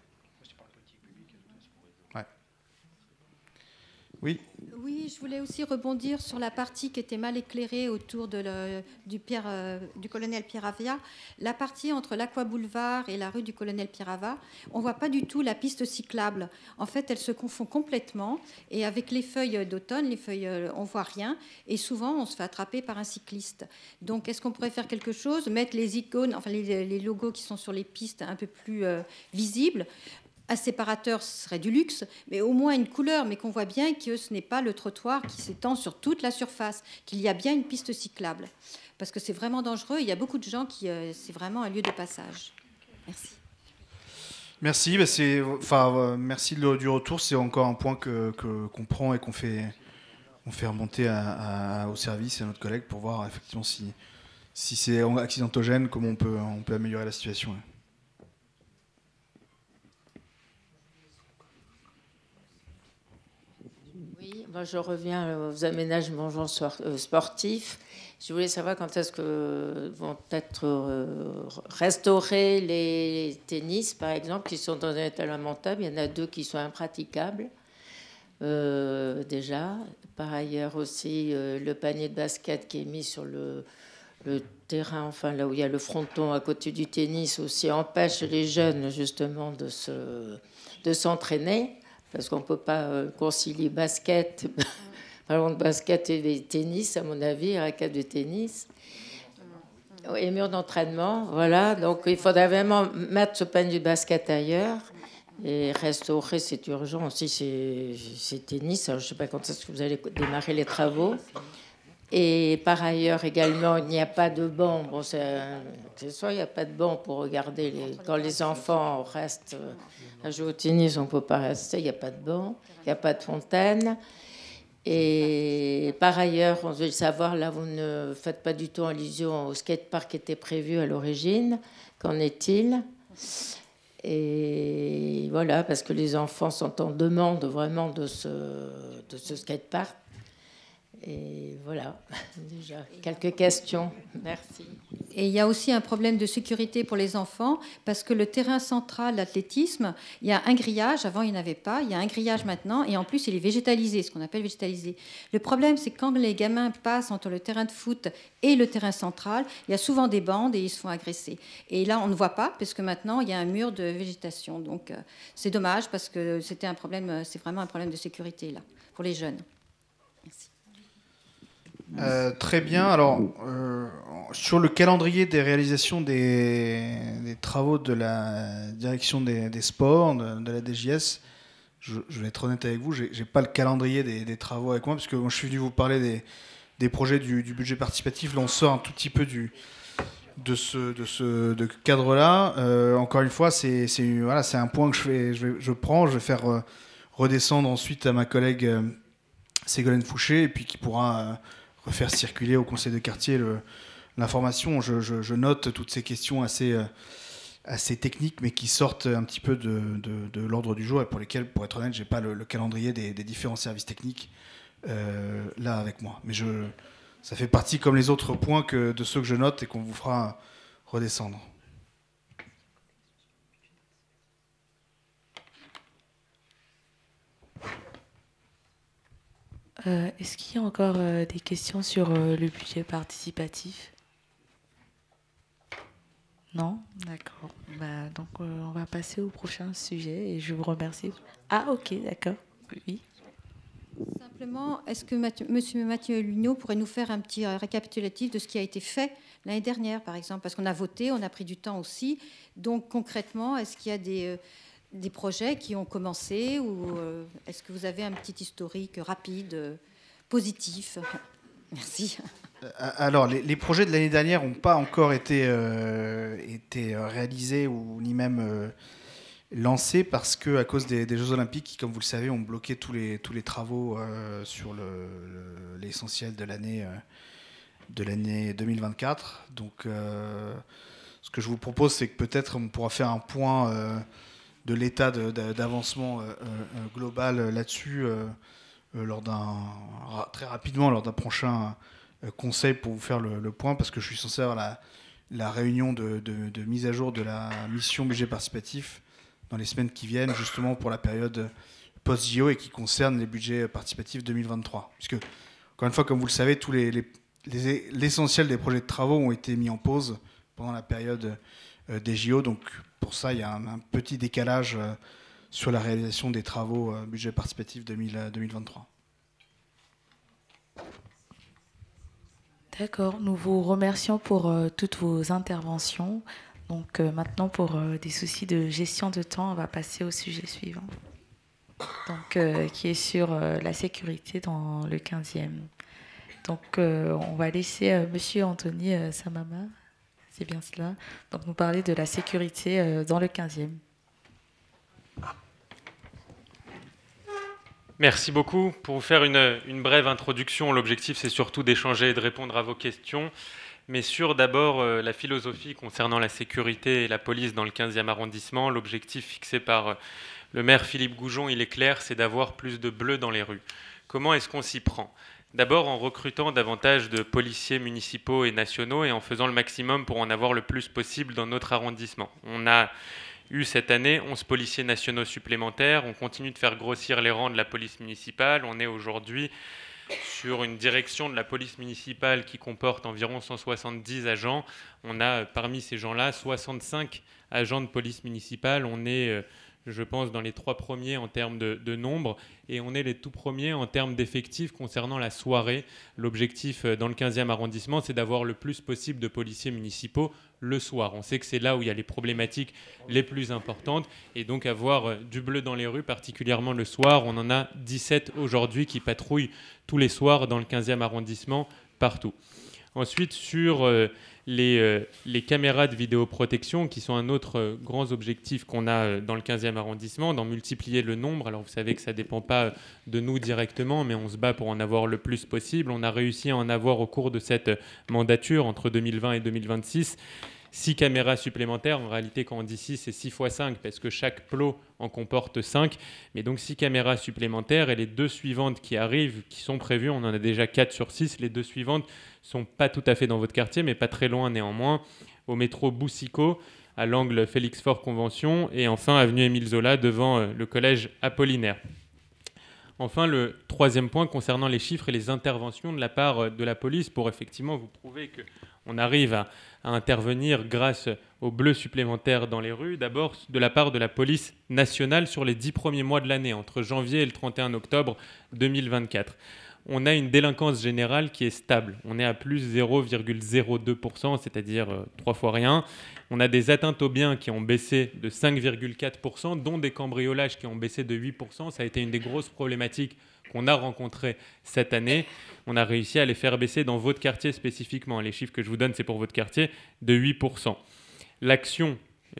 Oui. Oui, je voulais aussi rebondir sur la partie qui était mal éclairée autour du colonel Piravia. La partie entre l'Aqua Boulevard et la rue du colonel Piravia, on ne voit pas du tout la piste cyclable. En fait, elle se confond complètement. Et avec les feuilles d'automne, on ne voit rien. Et souvent, on se fait attraper par un cycliste. Donc, est-ce qu'on pourrait faire quelque chose? Mettre les icônes, enfin les logos qui sont sur les pistes un peu plus visibles. Un séparateur, ce serait du luxe, mais au moins une couleur, mais qu'on voit bien que ce n'est pas le trottoir qui s'étend sur toute la surface, qu'il y a bien une piste cyclable. Parce que c'est vraiment dangereux, il y a beaucoup de gens c'est vraiment un lieu de passage. Merci. Merci, merci du retour. C'est encore un point qu'on prend et qu'on fait remonter au service et à notre collègue pour voir effectivement si c'est accidentogène, comment on peut améliorer la situation. Moi, je reviens aux aménagements sportifs. Je voulais savoir quand est-ce que vont être restaurés les tennis, par exemple, qui sont dans un état lamentable. Il y en a 2 qui sont impraticables, déjà. Par ailleurs aussi, le panier de basket qui est mis sur le terrain, enfin là où il y a le fronton à côté du tennis, aussi empêche les jeunes, justement, de s'entraîner. Parce qu'on ne peut pas concilier basket, ballon de basket et tennis, à mon avis, raquette de tennis. Et mur d'entraînement, voilà. Donc il faudrait vraiment mettre ce panier de basket ailleurs et restaurer, c'est urgent aussi, ces tennis. Alors, je ne sais pas quand est-ce que vous allez démarrer les travaux. Et par ailleurs, également, il n'y a pas de banc. Bon, c'est soit il n'y a pas de banc pour regarder quand les enfants restent à jouer au tennis, on ne peut pas rester, il n'y a pas de banc, il n'y a pas de fontaine. Et par ailleurs, on veut savoir, là, vous ne faites pas du tout allusion au skatepark qui était prévu à l'origine. Qu'en est-il? Et voilà, parce que les enfants sont en demande vraiment de ce skatepark. Et voilà, déjà, quelques questions. Merci. Et il y a aussi un problème de sécurité pour les enfants, parce que le terrain central d'athlétisme, il y a un grillage, avant il n'y en avait pas, il y a un grillage maintenant, et en plus il est végétalisé, ce qu'on appelle végétalisé. Le problème, c'est que quand les gamins passent entre le terrain de foot et le terrain central, il y a souvent des bandes et ils se font agresser. Et là, on ne voit pas, parce que maintenant, il y a un mur de végétation. Donc c'est dommage, parce que c'est vraiment un problème de sécurité, là, pour les jeunes. Merci. Très bien. Alors, sur le calendrier des réalisations des travaux de la direction des sports, de la DGS, je vais être honnête avec vous, j'ai pas le calendrier des travaux avec moi, parce que moi, je suis venu vous parler des projets du budget participatif. Là, on sort un tout petit peu de ce cadre-là. Encore une fois, c'est un point que je prends. Je vais faire redescendre ensuite à ma collègue Ségolène Fouché, et puis qui pourra refaire circuler au conseil de quartier l'information. Je note toutes ces questions assez techniques, mais qui sortent un petit peu de l'ordre du jour, et pour lesquelles, pour être honnête, je n'ai pas le calendrier des différents services techniques là avec moi. Mais ça fait partie, comme les autres points, de ceux que je note et qu'on vous fera redescendre. Est-ce qu'il y a encore des questions sur le budget participatif? Non? D'accord. Donc, on va passer au prochain sujet et je vous remercie. Ah, ok, d'accord. Oui. Simplement, est-ce que M. Mathieu Luneau pourrait nous faire un petit récapitulatif de ce qui a été fait l'année dernière, par exemple? Parce qu'on a voté, on a pris du temps aussi. Donc, concrètement, est-ce qu'il y a des projets qui ont commencé, ou est-ce que vous avez un petit historique rapide, positif? Merci. Alors, les projets de l'année dernière n'ont pas encore été réalisés ou ni même lancés, parce que à cause des Jeux Olympiques, qui, comme vous le savez, ont bloqué tous les travaux sur l'essentiel de l'année 2024. Donc, ce que je vous propose, c'est que peut-être on pourra faire un point de l'état d'avancement global là-dessus très rapidement lors d'un prochain conseil, pour vous faire le point, parce que je suis censé avoir la réunion de mise à jour de la mission budget participatif dans les semaines qui viennent, justement pour la période post-JO, et qui concerne les budgets participatifs 2023. Puisque, encore une fois, comme vous le savez, l'essentiel des projets de travaux ont été mis en pause pendant la période des JO. Donc, pour ça, il y a un petit décalage sur la réalisation des travaux budget participatif 2023. D'accord, nous vous remercions pour toutes vos interventions. Donc maintenant, pour des soucis de gestion de temps, on va passer au sujet suivant, donc, qui est sur la sécurité dans le 15e. Donc on va laisser Monsieur Anthony Samama, c'est bien cela, donc nous parler de la sécurité dans le 15e. Merci beaucoup. Pour vous faire une brève introduction, l'objectif, c'est surtout d'échanger et de répondre à vos questions, mais sur d'abord la philosophie concernant la sécurité et la police dans le 15e arrondissement. L'objectif fixé par le maire Philippe Goujon, il est clair, c'est d'avoir plus de bleu dans les rues. Comment est-ce qu'on s'y prend ? D'abord en recrutant davantage de policiers municipaux et nationaux et en faisant le maximum pour en avoir le plus possible dans notre arrondissement. On a eu cette année 11 policiers nationaux supplémentaires. On continue de faire grossir les rangs de la police municipale. On est aujourd'hui sur une direction de la police municipale qui comporte environ 170 agents. On a parmi ces gens-là 65 agents de police municipale. On est, je pense, dans les 3 premiers en termes de nombre, et on est les tout premiers en termes d'effectifs concernant la soirée. L'objectif dans le 15e arrondissement, c'est d'avoir le plus possible de policiers municipaux le soir. On sait que c'est là où il y a les problématiques les plus importantes, et donc avoir du bleu dans les rues, particulièrement le soir. On en a 17 aujourd'hui qui patrouillent tous les soirs dans le 15e arrondissement, partout. Ensuite, sur les caméras de vidéoprotection, qui sont un autre grand objectif qu'on a dans le 15e arrondissement, d'en multiplier le nombre. Alors vous savez que ça ne dépend pas de nous directement, mais on se bat pour en avoir le plus possible. On a réussi à en avoir au cours de cette mandature, entre 2020 et 2026, 6 caméras supplémentaires. En réalité, quand on dit 6, c'est 6 x 5, parce que chaque plot en comporte 5. Mais donc 6 caméras supplémentaires, et les 2 suivantes qui arrivent, qui sont prévues, on en a déjà 4 sur 6. Les 2 suivantes sont pas tout à fait dans votre quartier, mais pas très loin néanmoins, au métro Boussicot, à l'angle Félix-Faure Convention, et enfin avenue Émile Zola, devant le collège Apollinaire. Enfin, le 3e point concernant les chiffres et les interventions de la part de la police, pour effectivement vous prouver qu'on arrive à intervenir grâce aux bleus supplémentaires dans les rues. D'abord, de la part de la police nationale sur les 10 premiers mois de l'année, entre janvier et le 31 octobre 2024. On a une délinquance générale qui est stable. On est à plus 0,02%, c'est-à-dire 3 fois rien. On a des atteintes aux biens qui ont baissé de 5,4%, dont des cambriolages qui ont baissé de 8%. Ça a été une des grosses problématiques qu'on a rencontrées cette année. On a réussi à les faire baisser dans votre quartier spécifiquement. Les chiffres que je vous donne, c'est pour votre quartier, de 8%. L'action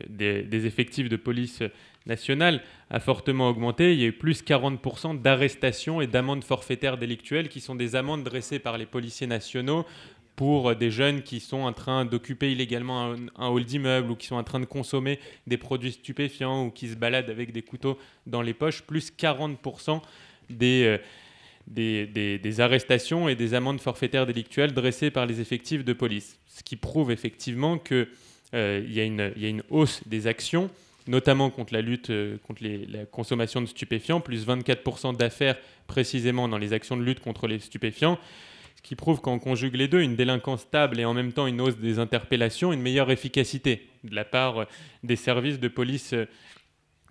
des effectifs de police nationale a fortement augmenté. Il y a eu plus 40% d'arrestations et d'amendes forfaitaires délictuelles, qui sont des amendes dressées par les policiers nationaux pour des jeunes qui sont en train d'occuper illégalement un hall d'immeuble, ou qui sont en train de consommer des produits stupéfiants, ou qui se baladent avec des couteaux dans les poches. Plus 40% des arrestations et des amendes forfaitaires délictuelles dressées par les effectifs de police. Ce qui prouve effectivement qu'il y a une hausse des actions, notamment contre la lutte contre la consommation de stupéfiants, plus 24% d'affaires précisément dans les actions de lutte contre les stupéfiants, ce qui prouve qu'on conjugue les deux, une délinquance stable et en même temps une hausse des interpellations, une meilleure efficacité de la part des services de police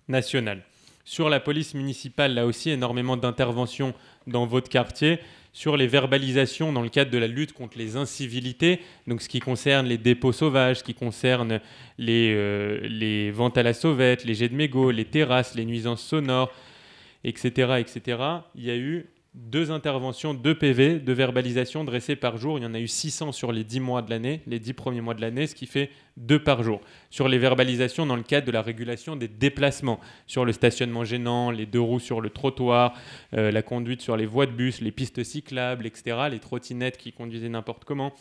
nationale. Sur la police municipale, là aussi, énormément d'interventions dans votre quartier, sur les verbalisations dans le cadre de la lutte contre les incivilités, donc ce qui concerne les dépôts sauvages, ce qui concerne les ventes à la sauvette, les jets de mégots, les terrasses, les nuisances sonores, etc., etc. Il y a eu 2 interventions, 2 PV de verbalisation dressés par jour. Il y en a eu 600 sur les 10 mois de l'année, les 10 premiers mois de l'année, ce qui fait 2 par jour. Sur les verbalisations dans le cadre de la régulation des déplacements, sur le stationnement gênant, les 2 roues sur le trottoir, la conduite sur les voies de bus, les pistes cyclables, etc., les trottinettes qui conduisaient n'importe comment.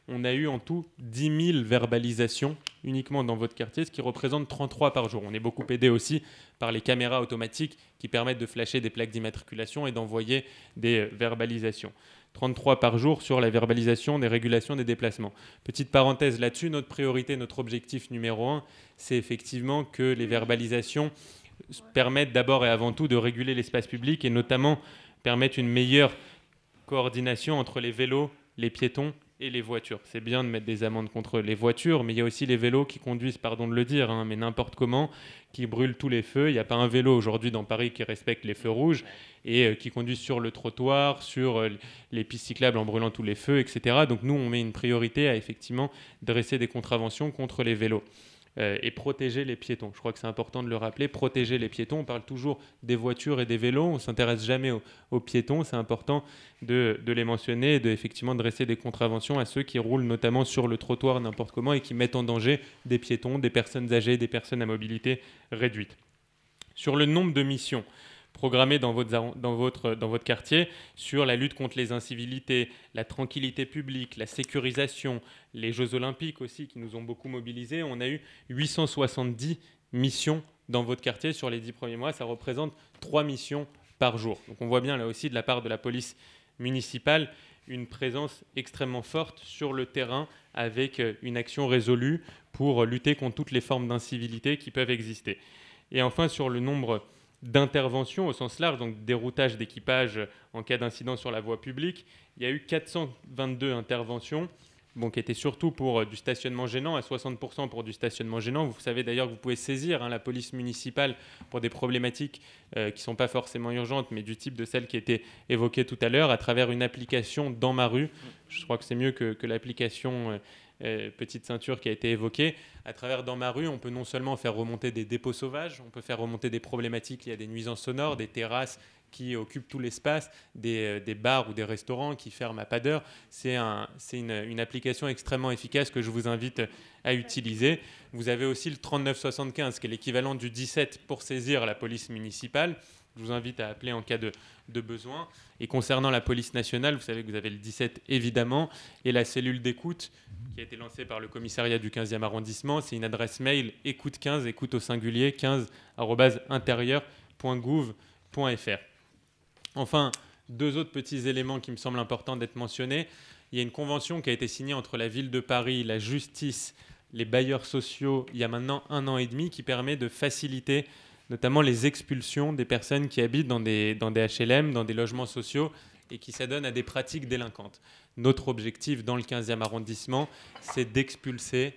On a eu en tout 10 000 verbalisations uniquement dans votre quartier, ce qui représente 33 par jour. On est beaucoup aidé aussi par les caméras automatiques qui permettent de flasher des plaques d'immatriculation et d'envoyer des verbalisations. 33 par jour sur la verbalisation des régulations des déplacements. Petite parenthèse là-dessus, notre priorité, notre objectif numéro 1, c'est effectivement que les verbalisations permettent d'abord et avant tout de réguler l'espace public, et notamment permettent une meilleure coordination entre les vélos, les piétons et les voitures. C'est bien de mettre des amendes contre les voitures, mais il y a aussi les vélos qui conduisent, pardon de le dire, mais n'importe comment, qui brûlent tous les feux. Il n'y a pas un vélo aujourd'hui dans Paris qui respecte les feux rouges et qui conduisent sur le trottoir, sur les pistes cyclables en brûlant tous les feux, etc. Donc nous, on met une priorité à effectivement dresser des contraventions contre les vélos. Et protéger les piétons. Je crois que c'est important de le rappeler, protéger les piétons. On parle toujours des voitures et des vélos, on ne s'intéresse jamais aux piétons. C'est important de les mentionner et effectivement dresser des contraventions à ceux qui roulent notamment sur le trottoir n'importe comment et qui mettent en danger des piétons, des personnes âgées, des personnes à mobilité réduite. Sur le nombre de missions programmées dans votre quartier, sur la lutte contre les incivilités, la tranquillité publique, la sécurisation, les Jeux Olympiques aussi qui nous ont beaucoup mobilisés. On a eu 870 missions dans votre quartier sur les 10 premiers mois. Ça représente 3 missions par jour. Donc on voit bien là aussi de la part de la police municipale une présence extrêmement forte sur le terrain avec une action résolue pour lutter contre toutes les formes d'incivilité qui peuvent exister. Et enfin, sur le nombre d'interventions au sens large, donc déroutage d'équipage en cas d'incident sur la voie publique, il y a eu 422 interventions, qui étaient surtout pour du stationnement gênant, à 60% pour du stationnement gênant. Vous savez d'ailleurs que vous pouvez saisir la police municipale pour des problématiques qui ne sont pas forcément urgentes, mais du type de celles qui étaient évoquées tout à l'heure, à travers une application dans ma rue. Je crois que c'est mieux que l'application Petite Ceinture qui a été évoquée. À travers Dans ma rue, on peut non seulement faire remonter des dépôts sauvages, on peut faire remonter des problématiques liées à des nuisances sonores, des terrasses qui occupent tout l'espace, des bars ou des restaurants qui ferment à pas d'heure. C'est une application extrêmement efficace que je vous invite à utiliser. Vous avez aussi le 3975, qui est l'équivalent du 17 pour saisir la police municipale. Je vous invite à appeler en cas de besoin. Et concernant la police nationale, vous savez que vous avez le 17 évidemment, et la cellule d'écoute qui a été lancée par le commissariat du 15e arrondissement. C'est une adresse mail écoute15, écoute au singulier, 15@intérieur.gouv.fr. Enfin, 2 autres petits éléments qui me semblent importants d'être mentionnés. Il y a une convention qui a été signée entre la ville de Paris, la justice, les bailleurs sociaux, il y a maintenant 1 an et demi, qui permet de faciliter notamment les expulsions des personnes qui habitent dans des HLM, dans des logements sociaux, et qui s'adonnent à des pratiques délinquantes. Notre objectif dans le 15e arrondissement, c'est d'expulser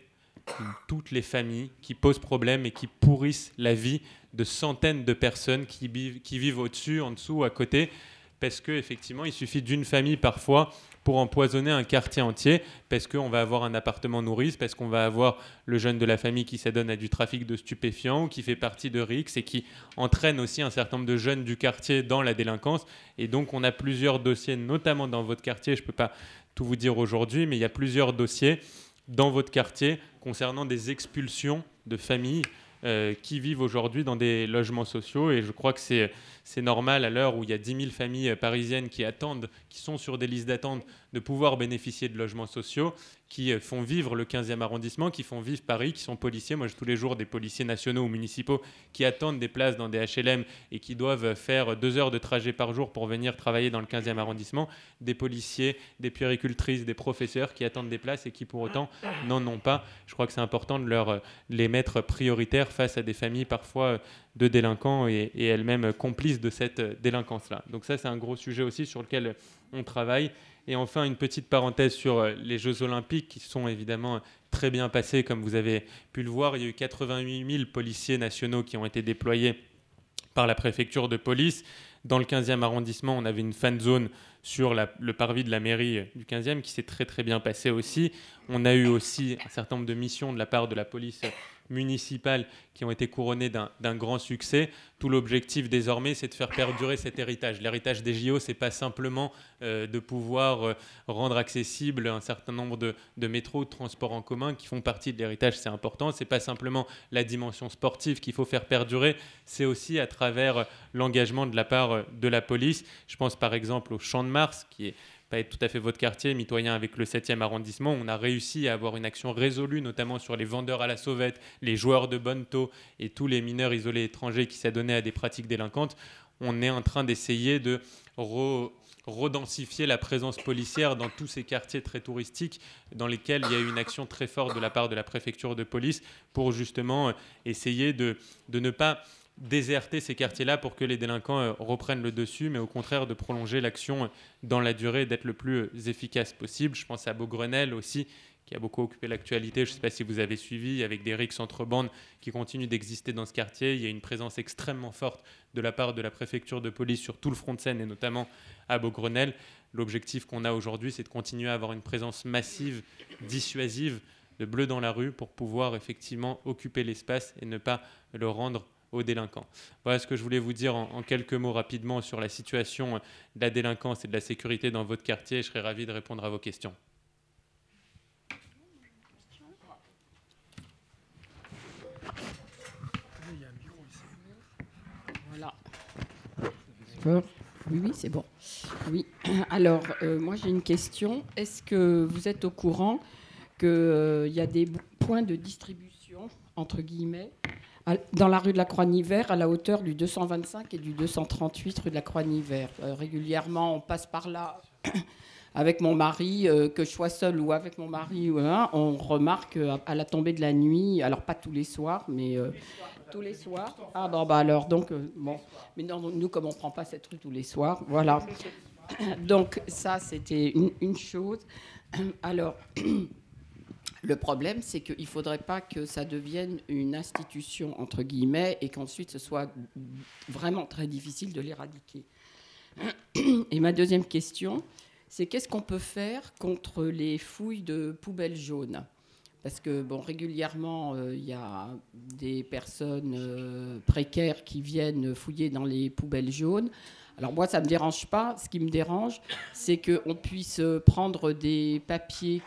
toutes les familles qui posent problème et qui pourrissent la vie de centaines de personnes qui vivent au-dessus, en dessous, à côté, parce qu'effectivement, il suffit d'une famille parfois pour empoisonner un quartier entier, parce qu'on va avoir un appartement nourrice, parce qu'on va avoir le jeune de la famille qui s'adonne à du trafic de stupéfiants, ou qui fait partie de RIX et qui entraîne aussi un certain nombre de jeunes du quartier dans la délinquance. Et donc, on a plusieurs dossiers, notamment dans votre quartier, je ne peux pas tout vous dire aujourd'hui, mais il y a plusieurs dossiers dans votre quartier concernant des expulsions de familles qui vivent aujourd'hui dans des logements sociaux. Et je crois que c'est normal, à l'heure où il y a 10 000 familles parisiennes qui attendent, qui sont sur des listes d'attente, de pouvoir bénéficier de logements sociaux, qui font vivre le 15e arrondissement, qui font vivre Paris, qui sont policiers. Moi, j'ai tous les jours des policiers nationaux ou municipaux qui attendent des places dans des HLM et qui doivent faire 2 heures de trajet par jour pour venir travailler dans le 15e arrondissement. Des policiers, des puéricultrices, des professeurs qui attendent des places et qui, pour autant, n'en ont pas. Je crois que c'est important de les mettre prioritaires face à des familles parfois de délinquants et elles-mêmes complices de cette délinquance-là. Donc ça, c'est un gros sujet aussi sur lequel on travaille. Et enfin, une petite parenthèse sur les Jeux Olympiques qui sont évidemment très bien passés, comme vous avez pu le voir. Il y a eu 88 000 policiers nationaux qui ont été déployés par la préfecture de police. Dans le 15e arrondissement, on avait une fan zone sur le parvis de la mairie du 15e qui s'est très très bien passée aussi. On a eu aussi un certain nombre de missions de la part de la police municipales qui ont été couronnées d'un grand succès. Tout l'objectif désormais, c'est de faire perdurer cet héritage. L'héritage des JO, c'est pas simplement de pouvoir rendre accessible un certain nombre de métros, de transports en commun qui font partie de l'héritage, c'est important. C'est pas simplement la dimension sportive qu'il faut faire perdurer, c'est aussi à travers l'engagement de la part de la police. Je pense par exemple au Champ de Mars, qui est pas tout à fait votre quartier, mitoyen avec le 7e arrondissement. On a réussi à avoir une action résolue, notamment sur les vendeurs à la sauvette, les joueurs de bonneteau et tous les mineurs isolés étrangers qui s'adonnaient à des pratiques délinquantes. On est en train d'essayer de redensifier la présence policière dans tous ces quartiers très touristiques dans lesquels il y a eu une action très forte de la part de la préfecture de police pour justement essayer de ne pas déserter ces quartiers-là pour que les délinquants reprennent le dessus, mais au contraire de prolonger l'action dans la durée et d'être le plus efficace possible. Je pense à Beaugrenelle aussi, qui a beaucoup occupé l'actualité. Je ne sais pas si vous avez suivi, avec des rixes entre bandes qui continuent d'exister dans ce quartier. Il y a une présence extrêmement forte de la part de la préfecture de police sur tout le front de Seine et notamment à Beaugrenelle. L'objectif qu'on a aujourd'hui, c'est de continuer à avoir une présence massive, dissuasive, de bleu dans la rue pour pouvoir effectivement occuper l'espace et ne pas le rendre aux délinquants. Voilà ce que je voulais vous dire en quelques mots rapidement sur la situation de la délinquance et de la sécurité dans votre quartier. Je serais ravi de répondre à vos questions. Voilà. Oui, c'est bon. Oui. Alors, moi j'ai une question. Est-ce que vous êtes au courant qu'il y a des points de distribution, entre guillemets, dans la rue de la Croix-Niver, à la hauteur du 225 et du 238 rue de la Croix-Niver. Régulièrement, on passe par là avec mon mari, que je sois seule ou avec mon mari, on remarque à la tombée de la nuit, alors pas tous les soirs, mais tous les soirs. Ah bon, bah alors, donc, bon. Mais non, nous, comme on ne prend pas cette rue tous les soirs, voilà. Donc ça, c'était une chose. Alors, le problème, c'est qu'il ne faudrait pas que ça devienne une institution, entre guillemets, et qu'ensuite ce soit vraiment très difficile de l'éradiquer. Et ma deuxième question, c'est qu'est-ce qu'on peut faire contre les fouilles de poubelles jaunes ? Parce que, bon, régulièrement, il y a des personnes précaires qui viennent fouiller dans les poubelles jaunes. Alors moi, ça ne me dérange pas. Ce qui me dérange, c'est qu'on puisse prendre des papiers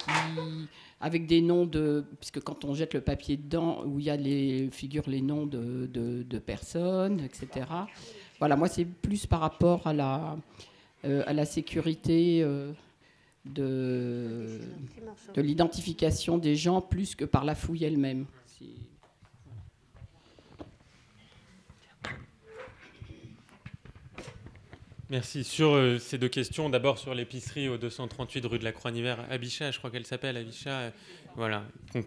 avec des noms de... Puisque quand on jette le papier dedans, où il y a figurent les noms de personnes, etc. Voilà, moi, c'est plus par rapport à la sécurité de l'identification des gens, plus que par la fouille elle-même. Merci. Sur ces deux questions, d'abord sur l'épicerie au 238 rue de la Croix-Niver, Abisha, je crois qu'elle s'appelle Abisha, voilà, qu'on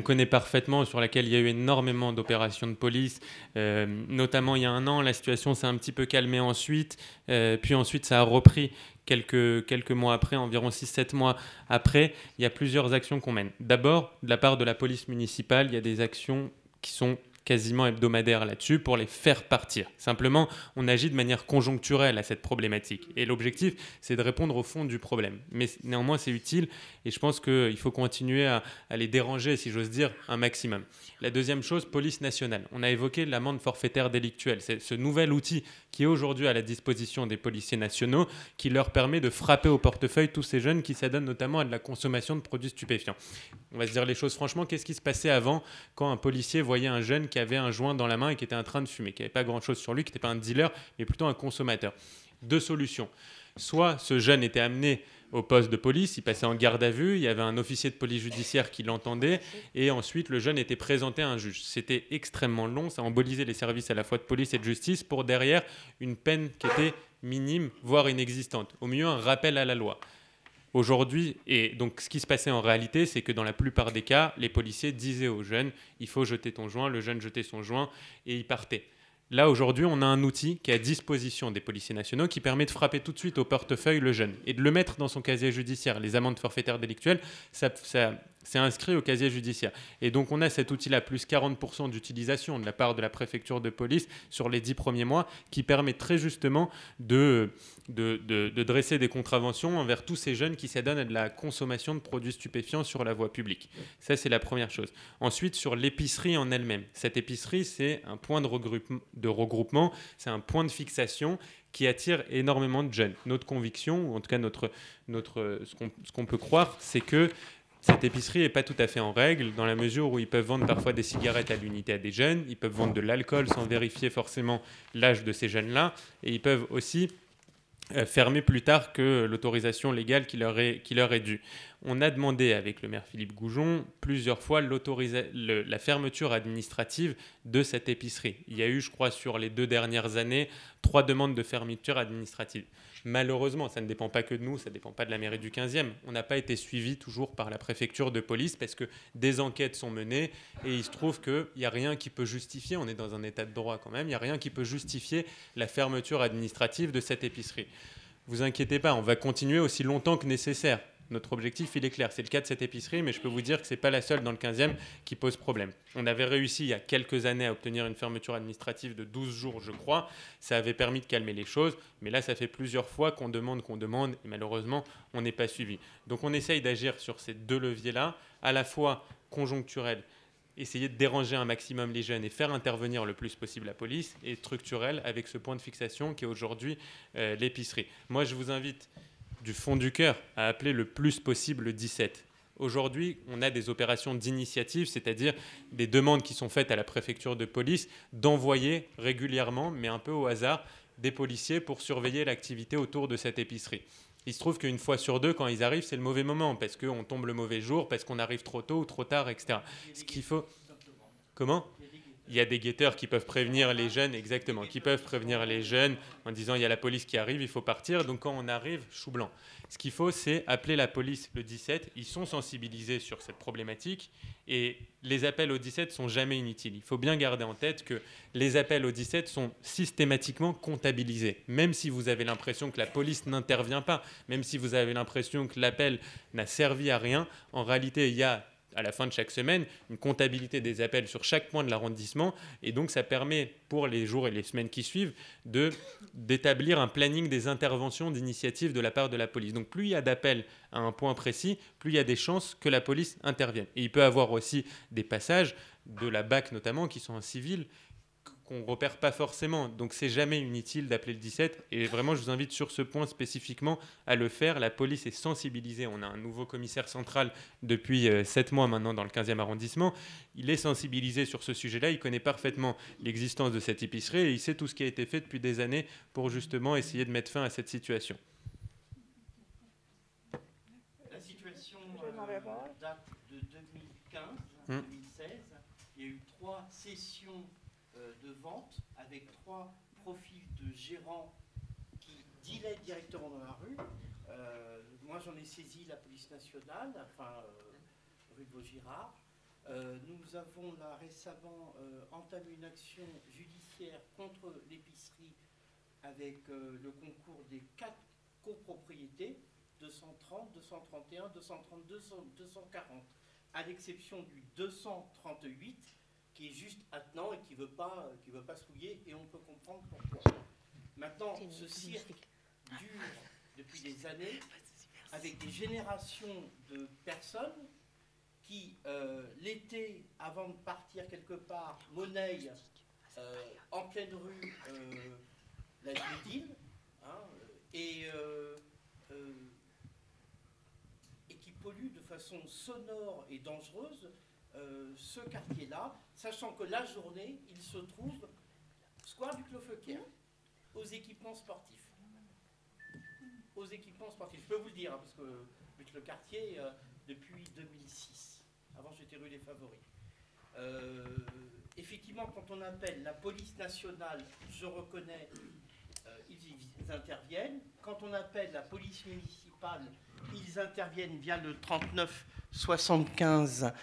connaît parfaitement, sur laquelle il y a eu énormément d'opérations de police. Notamment il y a un an, la situation s'est un petit peu calmée ensuite, puis ensuite ça a repris quelques mois après, environ 6-7 mois après. Il y a plusieurs actions qu'on mène. D'abord, de la part de la police municipale, il y a des actions qui sont quasiment hebdomadaire là-dessus pour les faire partir. Simplement, on agit de manière conjoncturelle à cette problématique. Et l'objectif, c'est de répondre au fond du problème. Mais néanmoins, c'est utile et je pense qu'il faut continuer à les déranger, si j'ose dire, un maximum. La deuxième chose, police nationale. On a évoqué l'amende forfaitaire délictuelle. C'est ce nouvel outil qui est aujourd'hui à la disposition des policiers nationaux qui leur permet de frapper au portefeuille tous ces jeunes qui s'adonnent notamment à de la consommation de produits stupéfiants. On va se dire les choses franchement, qu'est-ce qui se passait avant quand un policier voyait un jeune qui avait un joint dans la main et qui était en train de fumer, qui n'avait pas grand-chose sur lui, qui n'était pas un dealer, mais plutôt un consommateur? Deux solutions. Soit ce jeune était amené au poste de police, il passait en garde à vue, il y avait un officier de police judiciaire qui l'entendait, et ensuite le jeune était présenté à un juge. C'était extrêmement long, ça embolisait les services à la fois de police et de justice pour derrière une peine qui était minime, voire inexistante. Au mieux, un rappel à la loi. Aujourd'hui, et donc ce qui se passait en réalité, c'est que dans la plupart des cas, les policiers disaient aux jeunes « il faut jeter ton joint », le jeune jetait son joint et il partait. Là, aujourd'hui, on a un outil qui est à disposition des policiers nationaux qui permet de frapper tout de suite au portefeuille le jeune et de le mettre dans son casier judiciaire. Les amendes forfaitaires délictuelles, c'est inscrit au casier judiciaire. Et donc, on a cet outil-là, plus 40% d'utilisation de la part de la préfecture de police sur les 10 premiers mois, qui permet très justement de dresser des contraventions envers tous ces jeunes qui s'adonnent à de la consommation de produits stupéfiants sur la voie publique. Ça, c'est la première chose. Ensuite, sur l'épicerie en elle-même. Cette épicerie, c'est un point de regroupement, c'est un point de fixation qui attire énormément de jeunes. Notre conviction, ou en tout cas ce qu'on peut croire, c'est que cette épicerie n'est pas tout à fait en règle, dans la mesure où ils peuvent vendre parfois des cigarettes à l'unité à des jeunes, ils peuvent vendre de l'alcool sans vérifier forcément l'âge de ces jeunes-là, et ils peuvent aussi fermer plus tard que l'autorisation légale qui leur est due. On a demandé avec le maire Philippe Goujon plusieurs fois la fermeture administrative de cette épicerie. Il y a eu, je crois, sur les 2 dernières années, 3 demandes de fermeture administrative. Malheureusement, ça ne dépend pas que de nous, ça ne dépend pas de la mairie du 15e. On n'a pas été suivi toujours par la préfecture de police parce que des enquêtes sont menées et il se trouve qu'il n'y a rien qui peut justifier, on est dans un état de droit quand même, il n'y a rien qui peut justifier la fermeture administrative de cette épicerie. Vous inquiétez pas, on va continuer aussi longtemps que nécessaire. Notre objectif, il est clair. C'est le cas de cette épicerie, mais je peux vous dire que ce n'est pas la seule dans le 15e qui pose problème. On avait réussi il y a quelques années à obtenir une fermeture administrative de 12 jours, je crois. Ça avait permis de calmer les choses, mais là, ça fait plusieurs fois qu'on demande, et malheureusement, on n'est pas suivi. Donc on essaye d'agir sur ces 2 leviers-là, à la fois conjoncturel, essayer de déranger un maximum les jeunes et faire intervenir le plus possible la police, et structurel, avec ce point de fixation qui est aujourd'hui l'épicerie. Moi, je vous invite du fond du cœur à appeler le plus possible le 17. Aujourd'hui, on a des opérations d'initiative, c'est-à-dire des demandes qui sont faites à la préfecture de police d'envoyer régulièrement, mais un peu au hasard, des policiers pour surveiller l'activité autour de cette épicerie. Il se trouve qu'une fois sur 2, quand ils arrivent, c'est le mauvais moment, parce qu'on tombe le mauvais jour, parce qu'on arrive trop tôt ou trop tard, etc. Ce qu'il faut... Comment ? il y a des guetteurs qui peuvent prévenir les jeunes, exactement, qui peuvent prévenir les jeunes en disant il y a la police qui arrive, il faut partir. Donc quand on arrive, chou blanc. Ce qu'il faut, c'est appeler la police le 17. Ils sont sensibilisés sur cette problématique et les appels au 17 sont jamais inutiles. Il faut bien garder en tête que les appels au 17 sont systématiquement comptabilisés. Même si vous avez l'impression que la police n'intervient pas, même si vous avez l'impression que l'appel n'a servi à rien, en réalité, il y a à la fin de chaque semaine, une comptabilité des appels sur chaque point de l'arrondissement. Et donc, ça permet, pour les jours et les semaines qui suivent, d'établir un planning des interventions, d'initiatives de la part de la police. Donc, plus il y a d'appels à un point précis, plus il y a des chances que la police intervienne. Et il peut y avoir aussi des passages, de la BAC notamment, qui sont en civil, qu'on ne repère pas forcément. Donc, c'est jamais inutile d'appeler le 17. Et vraiment, je vous invite sur ce point spécifiquement à le faire. La police est sensibilisée. On a un nouveau commissaire central depuis 7 mois maintenant dans le 15e arrondissement. Il est sensibilisé sur ce sujet-là. Il connaît parfaitement l'existence de cette épicerie et il sait tout ce qui a été fait depuis des années pour justement essayer de mettre fin à cette situation. La situation date de 2015-2016. Il y a eu 3 sessions de vente avec 3 profils de gérants qui dealaient directement dans la rue. Moi, j'en ai saisi la police nationale, rue de Vaugirard. Nous avons là récemment entamé une action judiciaire contre l'épicerie avec le concours des 4 copropriétés, 230, 231, 232, 240, à l'exception du 238, qui est juste attenant et qui veut pas se mouiller, et on peut comprendre pourquoi. Maintenant, ce cirque dure depuis des années avec des générations de personnes qui, l'été, avant de partir quelque part, monnaient en pleine rue la ville, et qui polluent de façon sonore et dangereuse ce quartier-là, sachant que la journée, il se trouve square du Clos-Feuquier, aux équipements sportifs. Aux équipements sportifs. Je peux vous le dire, parce que le quartier, depuis 2006. Avant, j'étais rue des Favoris. Effectivement, quand on appelle la police nationale, je reconnais, ils interviennent. Quand on appelle la police municipale, ils interviennent via le 3975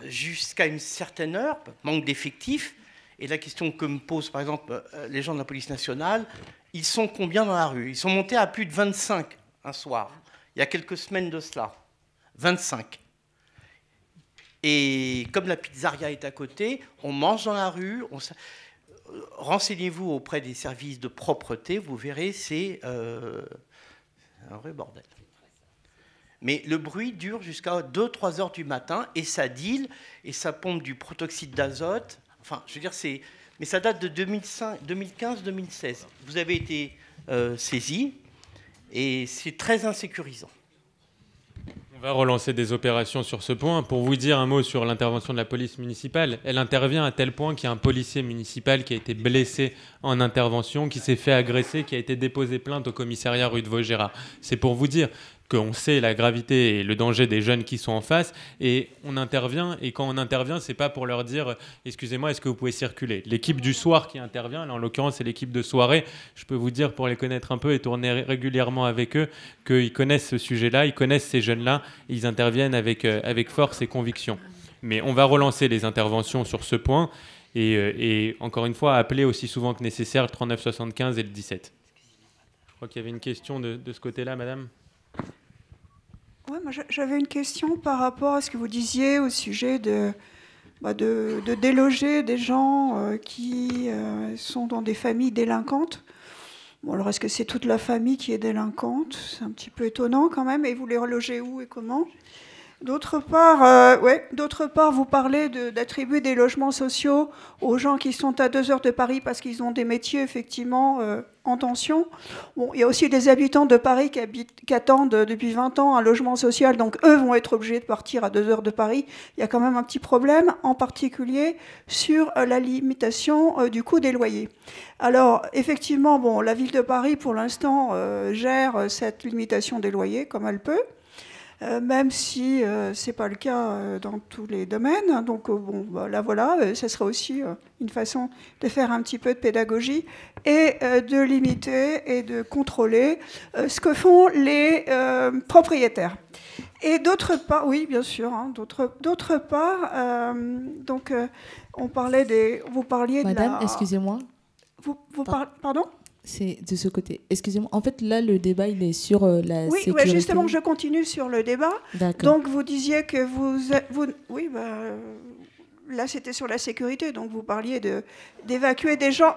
jusqu'à une certaine heure, manque d'effectifs. Et la question que me posent, par exemple, les gens de la police nationale, ils sont combien dans la rue? Ils sont montés à plus de 25 un soir, il y a quelques semaines de cela. 25. Et comme la pizzeria est à côté, on mange dans la rue. Renseignez-vous auprès des services de propreté, vous verrez, c'est un vrai bordel. Mais le bruit dure jusqu'à 2-3 heures du matin, et ça deal, et ça pompe du protoxyde d'azote. Enfin, je veux dire, mais ça date de 2015-2016. Vous avez été saisi, et c'est très insécurisant. On va relancer des opérations sur ce point. Pour vous dire un mot sur l'intervention de la police municipale, elle intervient à tel point qu'il y a un policier municipal qui a été blessé en intervention, qui s'est fait agresser, qui a été déposé plainte au commissariat rue de Vaugirard. C'est pour vous dire qu'on sait la gravité et le danger des jeunes qui sont en face, et on intervient, et quand on intervient, c'est pas pour leur dire « Excusez-moi, est-ce que vous pouvez circuler ?» L'équipe du soir qui intervient, là en l'occurrence c'est l'équipe de soirée, je peux vous dire pour les connaître un peu et tourner régulièrement avec eux, qu'ils connaissent ce sujet-là, ils connaissent ces jeunes-là, et ils interviennent avec force et conviction. Mais on va relancer les interventions sur ce point, et encore une fois, appeler aussi souvent que nécessaire le 3975 et le 17. Je crois qu'il y avait une question de ce côté-là, madame. Ouais, moi j'avais une question par rapport à ce que vous disiez au sujet de déloger des gens qui sont dans des familles délinquantes. Bon, alors est-ce que c'est toute la famille qui est délinquante? C'est un petit peu étonnant quand même. Et vous les relogez où et comment? D'autre part, vous parlez d'attribuer des logements sociaux aux gens qui sont à 2 heures de Paris parce qu'ils ont des métiers effectivement en tension. Bon, il y a aussi des habitants de Paris qui attendent depuis 20 ans un logement social, donc eux vont être obligés de partir à 2 heures de Paris. Il y a quand même un petit problème, en particulier sur la limitation du coût des loyers. Alors, effectivement, bon, la ville de Paris, pour l'instant, gère cette limitation des loyers comme elle peut. même si ce n'est pas le cas dans tous les domaines. Donc là voilà, ça serait aussi une façon de faire un petit peu de pédagogie et de limiter et de contrôler ce que font les propriétaires. Et d'autre part, oui, bien sûr, hein, d'autre part, donc on parlait vous parliez Madame, de la... excusez-moi. Pardon ? C'est de ce côté. Excusez-moi. En fait, là, le débat, il est sur la sécurité. Oui, justement, je continue sur le débat. D'accord. Donc, vous disiez que oui, là, c'était sur la sécurité. Donc, vous parliez d'évacuer des gens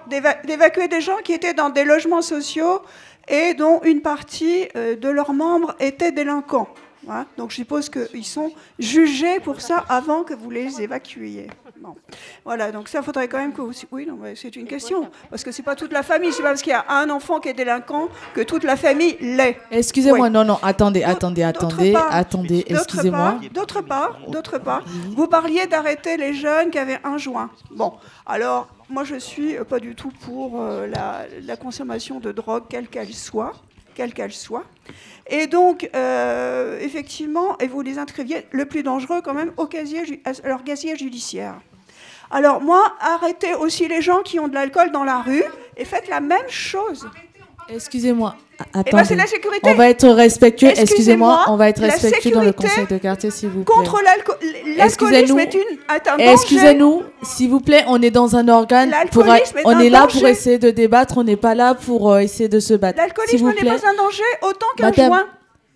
qui étaient dans des logements sociaux et dont une partie de leurs membres étaient délinquants. Hein, donc je suppose qu'ils sont jugés pour ça avant que vous les évacuiez. Bon. Voilà, donc ça faudrait quand même que vous... Oui, non, c'est une question, parce que c'est pas toute la famille, c'est pas parce qu'il y a un enfant qui est délinquant que toute la famille l'est. Excusez-moi, non, attendez, excusez-moi. D'autre part, vous parliez d'arrêter les jeunes qui avaient un joint. Bon, alors, moi je suis pas du tout pour la consommation de drogue, quelle qu'elle soit. Et donc, effectivement, et vous les inscriviez, le plus dangereux quand même, leur casier judiciaire. Alors moi, arrêtez aussi les gens qui ont de l'alcool dans la rue et faites la même chose. Excusez-moi. Attendez. C'est la sécurité. On va être respectueux. Excusez-moi, on va être respectueux dans le conseil de quartier, s'il vous plaît. Contre l'alcoolisme est un danger. Excusez-nous, s'il vous plaît, on est dans un organe. On est là pour essayer de débattre, on n'est pas là pour essayer de se battre. L'alcoolisme n'est pas un danger autant qu'un joint.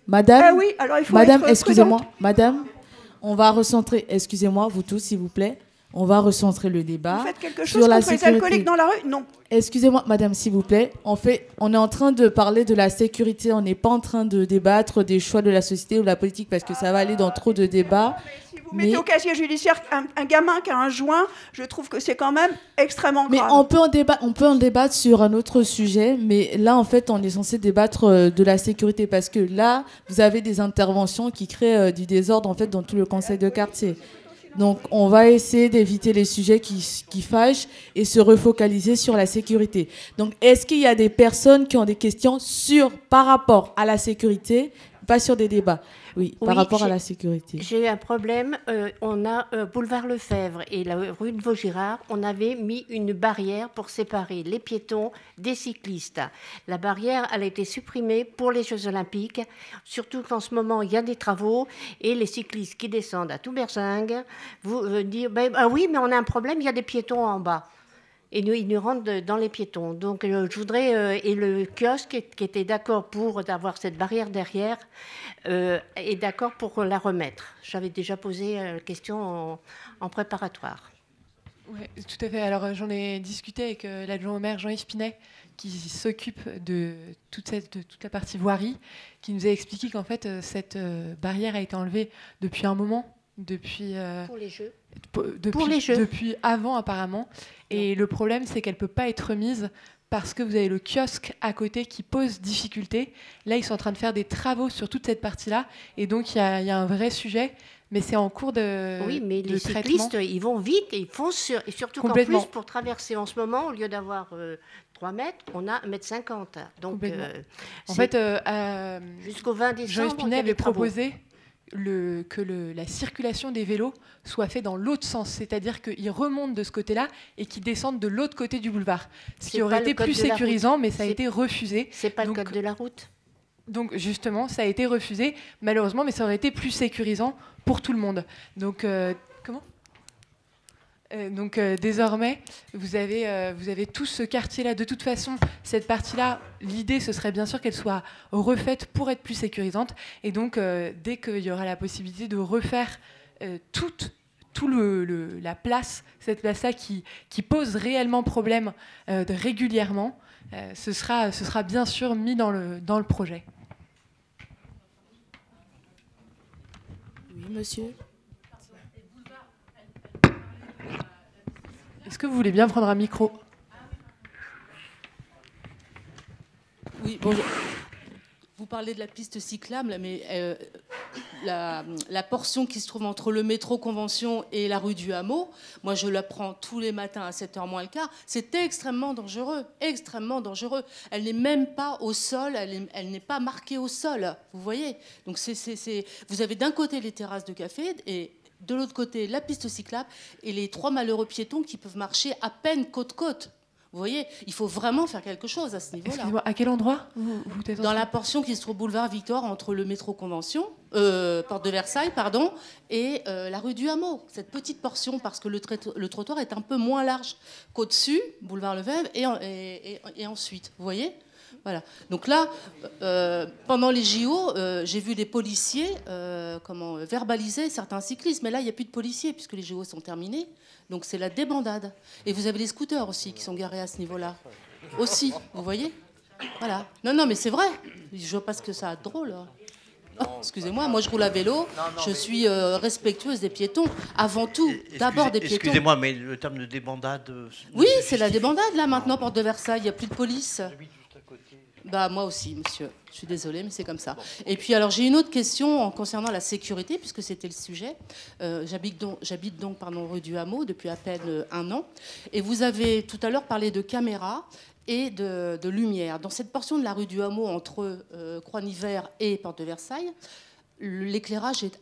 Madame, ah oui, alors il faut excusez-moi, madame, on va recentrer. Excusez-moi, vous tous, s'il vous plaît. On va recentrer le débat. Vous faites quelque chose contre les alcooliques dans la rue ? Non. Excusez-moi, madame, s'il vous plaît. On est en train de parler de la sécurité. On n'est pas en train de débattre des choix de la société ou de la politique parce que ça va aller dans trop de débats. Si vous mettez au casier judiciaire un gamin qui a un joint, je trouve que c'est quand même extrêmement grave. Mais on peut en débattre sur un autre sujet. Mais là, en fait, on est censé débattre de la sécurité parce que là, vous avez des interventions qui créent du désordre en fait dans tout le conseil de quartier. Donc, on va essayer d'éviter les sujets qui fâchent et se refocaliser sur la sécurité. Donc, est-ce qu'il y a des personnes qui ont des questions par rapport à la sécurité, pas sur des débats? Oui, par rapport à la sécurité. J'ai eu un problème. On a boulevard Lefebvre et la rue de Vaugirard. On avait mis une barrière pour séparer les piétons des cyclistes. La barrière, elle a été supprimée pour les Jeux Olympiques. Surtout qu'en ce moment, il y a des travaux et les cyclistes qui descendent à Touberzingue vous dire ah oui, mais on a un problème, il y a des piétons en bas. Et ils nous rentrent dans les piétons. Donc, je voudrais... et le kiosque qui était d'accord pour avoir cette barrière derrière est d'accord pour la remettre. J'avais déjà posé la question en préparatoire. Oui, tout à fait. Alors, j'en ai discuté avec l'adjoint au maire Jean-Yves Pinet, qui s'occupe de toute la partie voirie, qui nous a expliqué qu'en fait, cette barrière a été enlevée depuis un moment. Pour les Jeux. Depuis avant, apparemment. Et le problème, c'est qu'elle ne peut pas être remise parce que vous avez le kiosque à côté qui pose difficulté. Là, ils sont en train de faire des travaux sur toute cette partie-là. Et donc, il y a un vrai sujet. Mais c'est en cours de Oui, mais les cyclistes, ils vont vite et ils foncent. Et surtout qu'en plus, pour traverser en ce moment, au lieu d'avoir 3 mètres, on a 1,50 m. Donc, en fait, jusqu'au 20 décembre, Jean-Yves Pinet avait proposé que la circulation des vélos soit faite dans l'autre sens, c'est-à-dire qu'ils remontent de ce côté-là et qu'ils descendent de l'autre côté du boulevard. Ce qui aurait été plus sécurisant, mais ça a été refusé. C'est pas le code de la route. Donc justement, ça a été refusé, malheureusement, mais ça aurait été plus sécurisant pour tout le monde. Donc, désormais, vous avez tout ce quartier-là. De toute façon, cette partie-là, l'idée, ce serait bien sûr qu'elle soit refaite pour être plus sécurisante. Et donc, dès qu'il y aura la possibilité de refaire toute la place, cette place-là qui pose réellement problème régulièrement, ce sera bien sûr mis dans le projet. Oui, monsieur. Est-ce que vous voulez bien prendre un micro ? Oui, bonjour. Vous parlez de la piste cyclable, mais la portion qui se trouve entre le métro Convention et la rue du Hameau, moi je la prends tous les matins à 7h moins le quart, c'est extrêmement dangereux, extrêmement dangereux. Elle n'est même pas au sol, elle n'est pas marquée au sol, vous voyez. Donc vous avez d'un côté les terrasses de café et de l'autre côté la piste cyclable et les 3 malheureux piétons qui peuvent marcher à peine côte-côte. Vous voyez, il faut vraiment faire quelque chose à ce niveau-là. Excusez-moi, à quel endroit vous êtes dans la portion qui se trouve boulevard Victor entre le métro Convention, porte de Versailles, pardon, et la rue du Hameau. Cette petite portion, parce que le trottoir est un peu moins large qu'au-dessus, boulevard Lefebvre, et ensuite. Vous voyez ? Voilà. Donc là, pendant les JO, j'ai vu des policiers verbaliser certains cyclistes. Mais là, il n'y a plus de policiers puisque les JO sont terminés. Donc c'est la débandade. Et vous avez les scooters aussi qui sont garés à ce niveau-là. Aussi, vous voyez ? Voilà. Non, mais c'est vrai. Je vois pas ce que ça a de drôle. Oh, excusez-moi, moi je roule à vélo, je suis respectueuse des piétons. Avant tout, d'abord des piétons. Excusez-moi, mais le terme de débandade... Oui, c'est la débandade, là, maintenant, porte de Versailles. Il n'y a plus de police. Bah, moi aussi, monsieur. Je suis désolée, mais c'est comme ça. Et puis, alors, j'ai une autre question concernant la sécurité, puisque c'était le sujet. J'habite donc rue du Hameau depuis à peine 1 an. Et vous avez tout à l'heure parlé de caméras et de lumière. Dans cette portion de la rue du Hameau, entre Croix-Nivert et porte de Versailles, l'éclairage est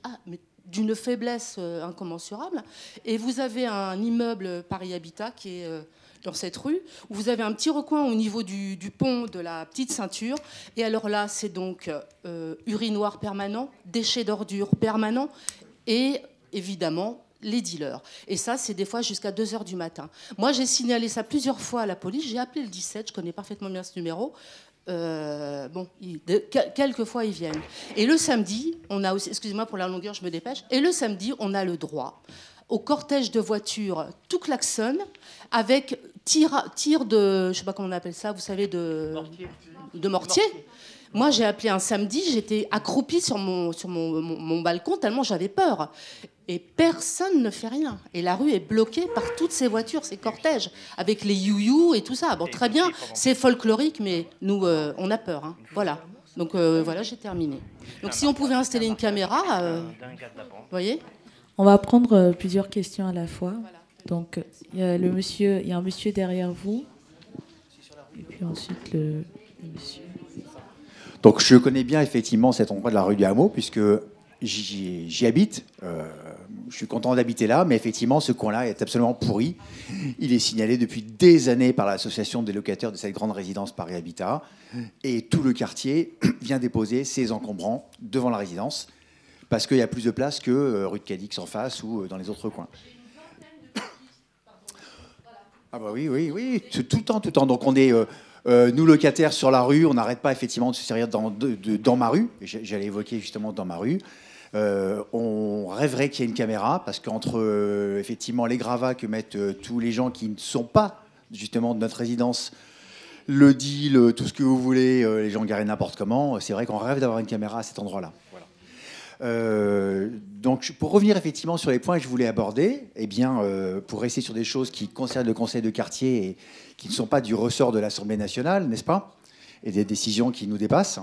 d'une faiblesse incommensurable. Et vous avez un immeuble Paris Habitat qui est... dans cette rue, où vous avez un petit recoin au niveau du pont de la Petite Ceinture. Et alors là, c'est donc urinoir permanent, déchets d'ordures permanents et évidemment les dealers. Et ça, c'est des fois jusqu'à 2h du matin. Moi, j'ai signalé ça plusieurs fois à la police. J'ai appelé le 17, je connais parfaitement bien ce numéro. Quelques fois, ils viennent. Et le samedi, on a aussi... Excusez-moi pour la longueur, je me dépêche. Et le samedi, on a le droit au cortège de voitures tout klaxonne, avec tir de, je ne sais pas comment on appelle ça, vous savez, de mortier. Moi, j'ai appelé un samedi, j'étais accroupie sur mon balcon tellement j'avais peur. Et personne ne fait rien. Et la rue est bloquée par toutes ces voitures, ces cortèges, avec les you-you et tout ça. Bon, très bien, c'est folklorique, mais nous, on a peur. Hein. Voilà. Donc, voilà, j'ai terminé. Donc, si on pouvait installer une caméra, vous voyez ? On va prendre plusieurs questions à la fois. Donc, il y a un monsieur derrière vous. Et puis ensuite, le monsieur. Donc, je connais bien effectivement cet endroit de la rue du Hameau, puisque j'y habite. Je suis content d'habiter là, mais effectivement, ce coin-là est absolument pourri. Il est signalé depuis des années par l'association des locataires de cette grande résidence Paris Habitat. Et tout le quartier vient déposer ses encombrants devant la résidence, parce qu'il y a plus de place que rue de Cadix en face ou dans les autres coins. Ah bah oui, tout le temps. Donc on est, nous locataires sur la rue, on n'arrête pas effectivement de se servir dans ma rue. J'allais évoquer justement dans ma rue. On rêverait qu'il y ait une caméra, parce qu'entre effectivement les gravats que mettent tous les gens qui ne sont pas justement de notre résidence, le deal, tout ce que vous voulez, les gens garés n'importe comment, c'est vrai qu'on rêve d'avoir une caméra à cet endroit-là. Donc, pour revenir effectivement sur les points que je voulais aborder, pour rester sur des choses qui concernent le conseil de quartier et qui ne sont pas du ressort de l'Assemblée nationale, n'est-ce pas, et des décisions qui nous dépassent.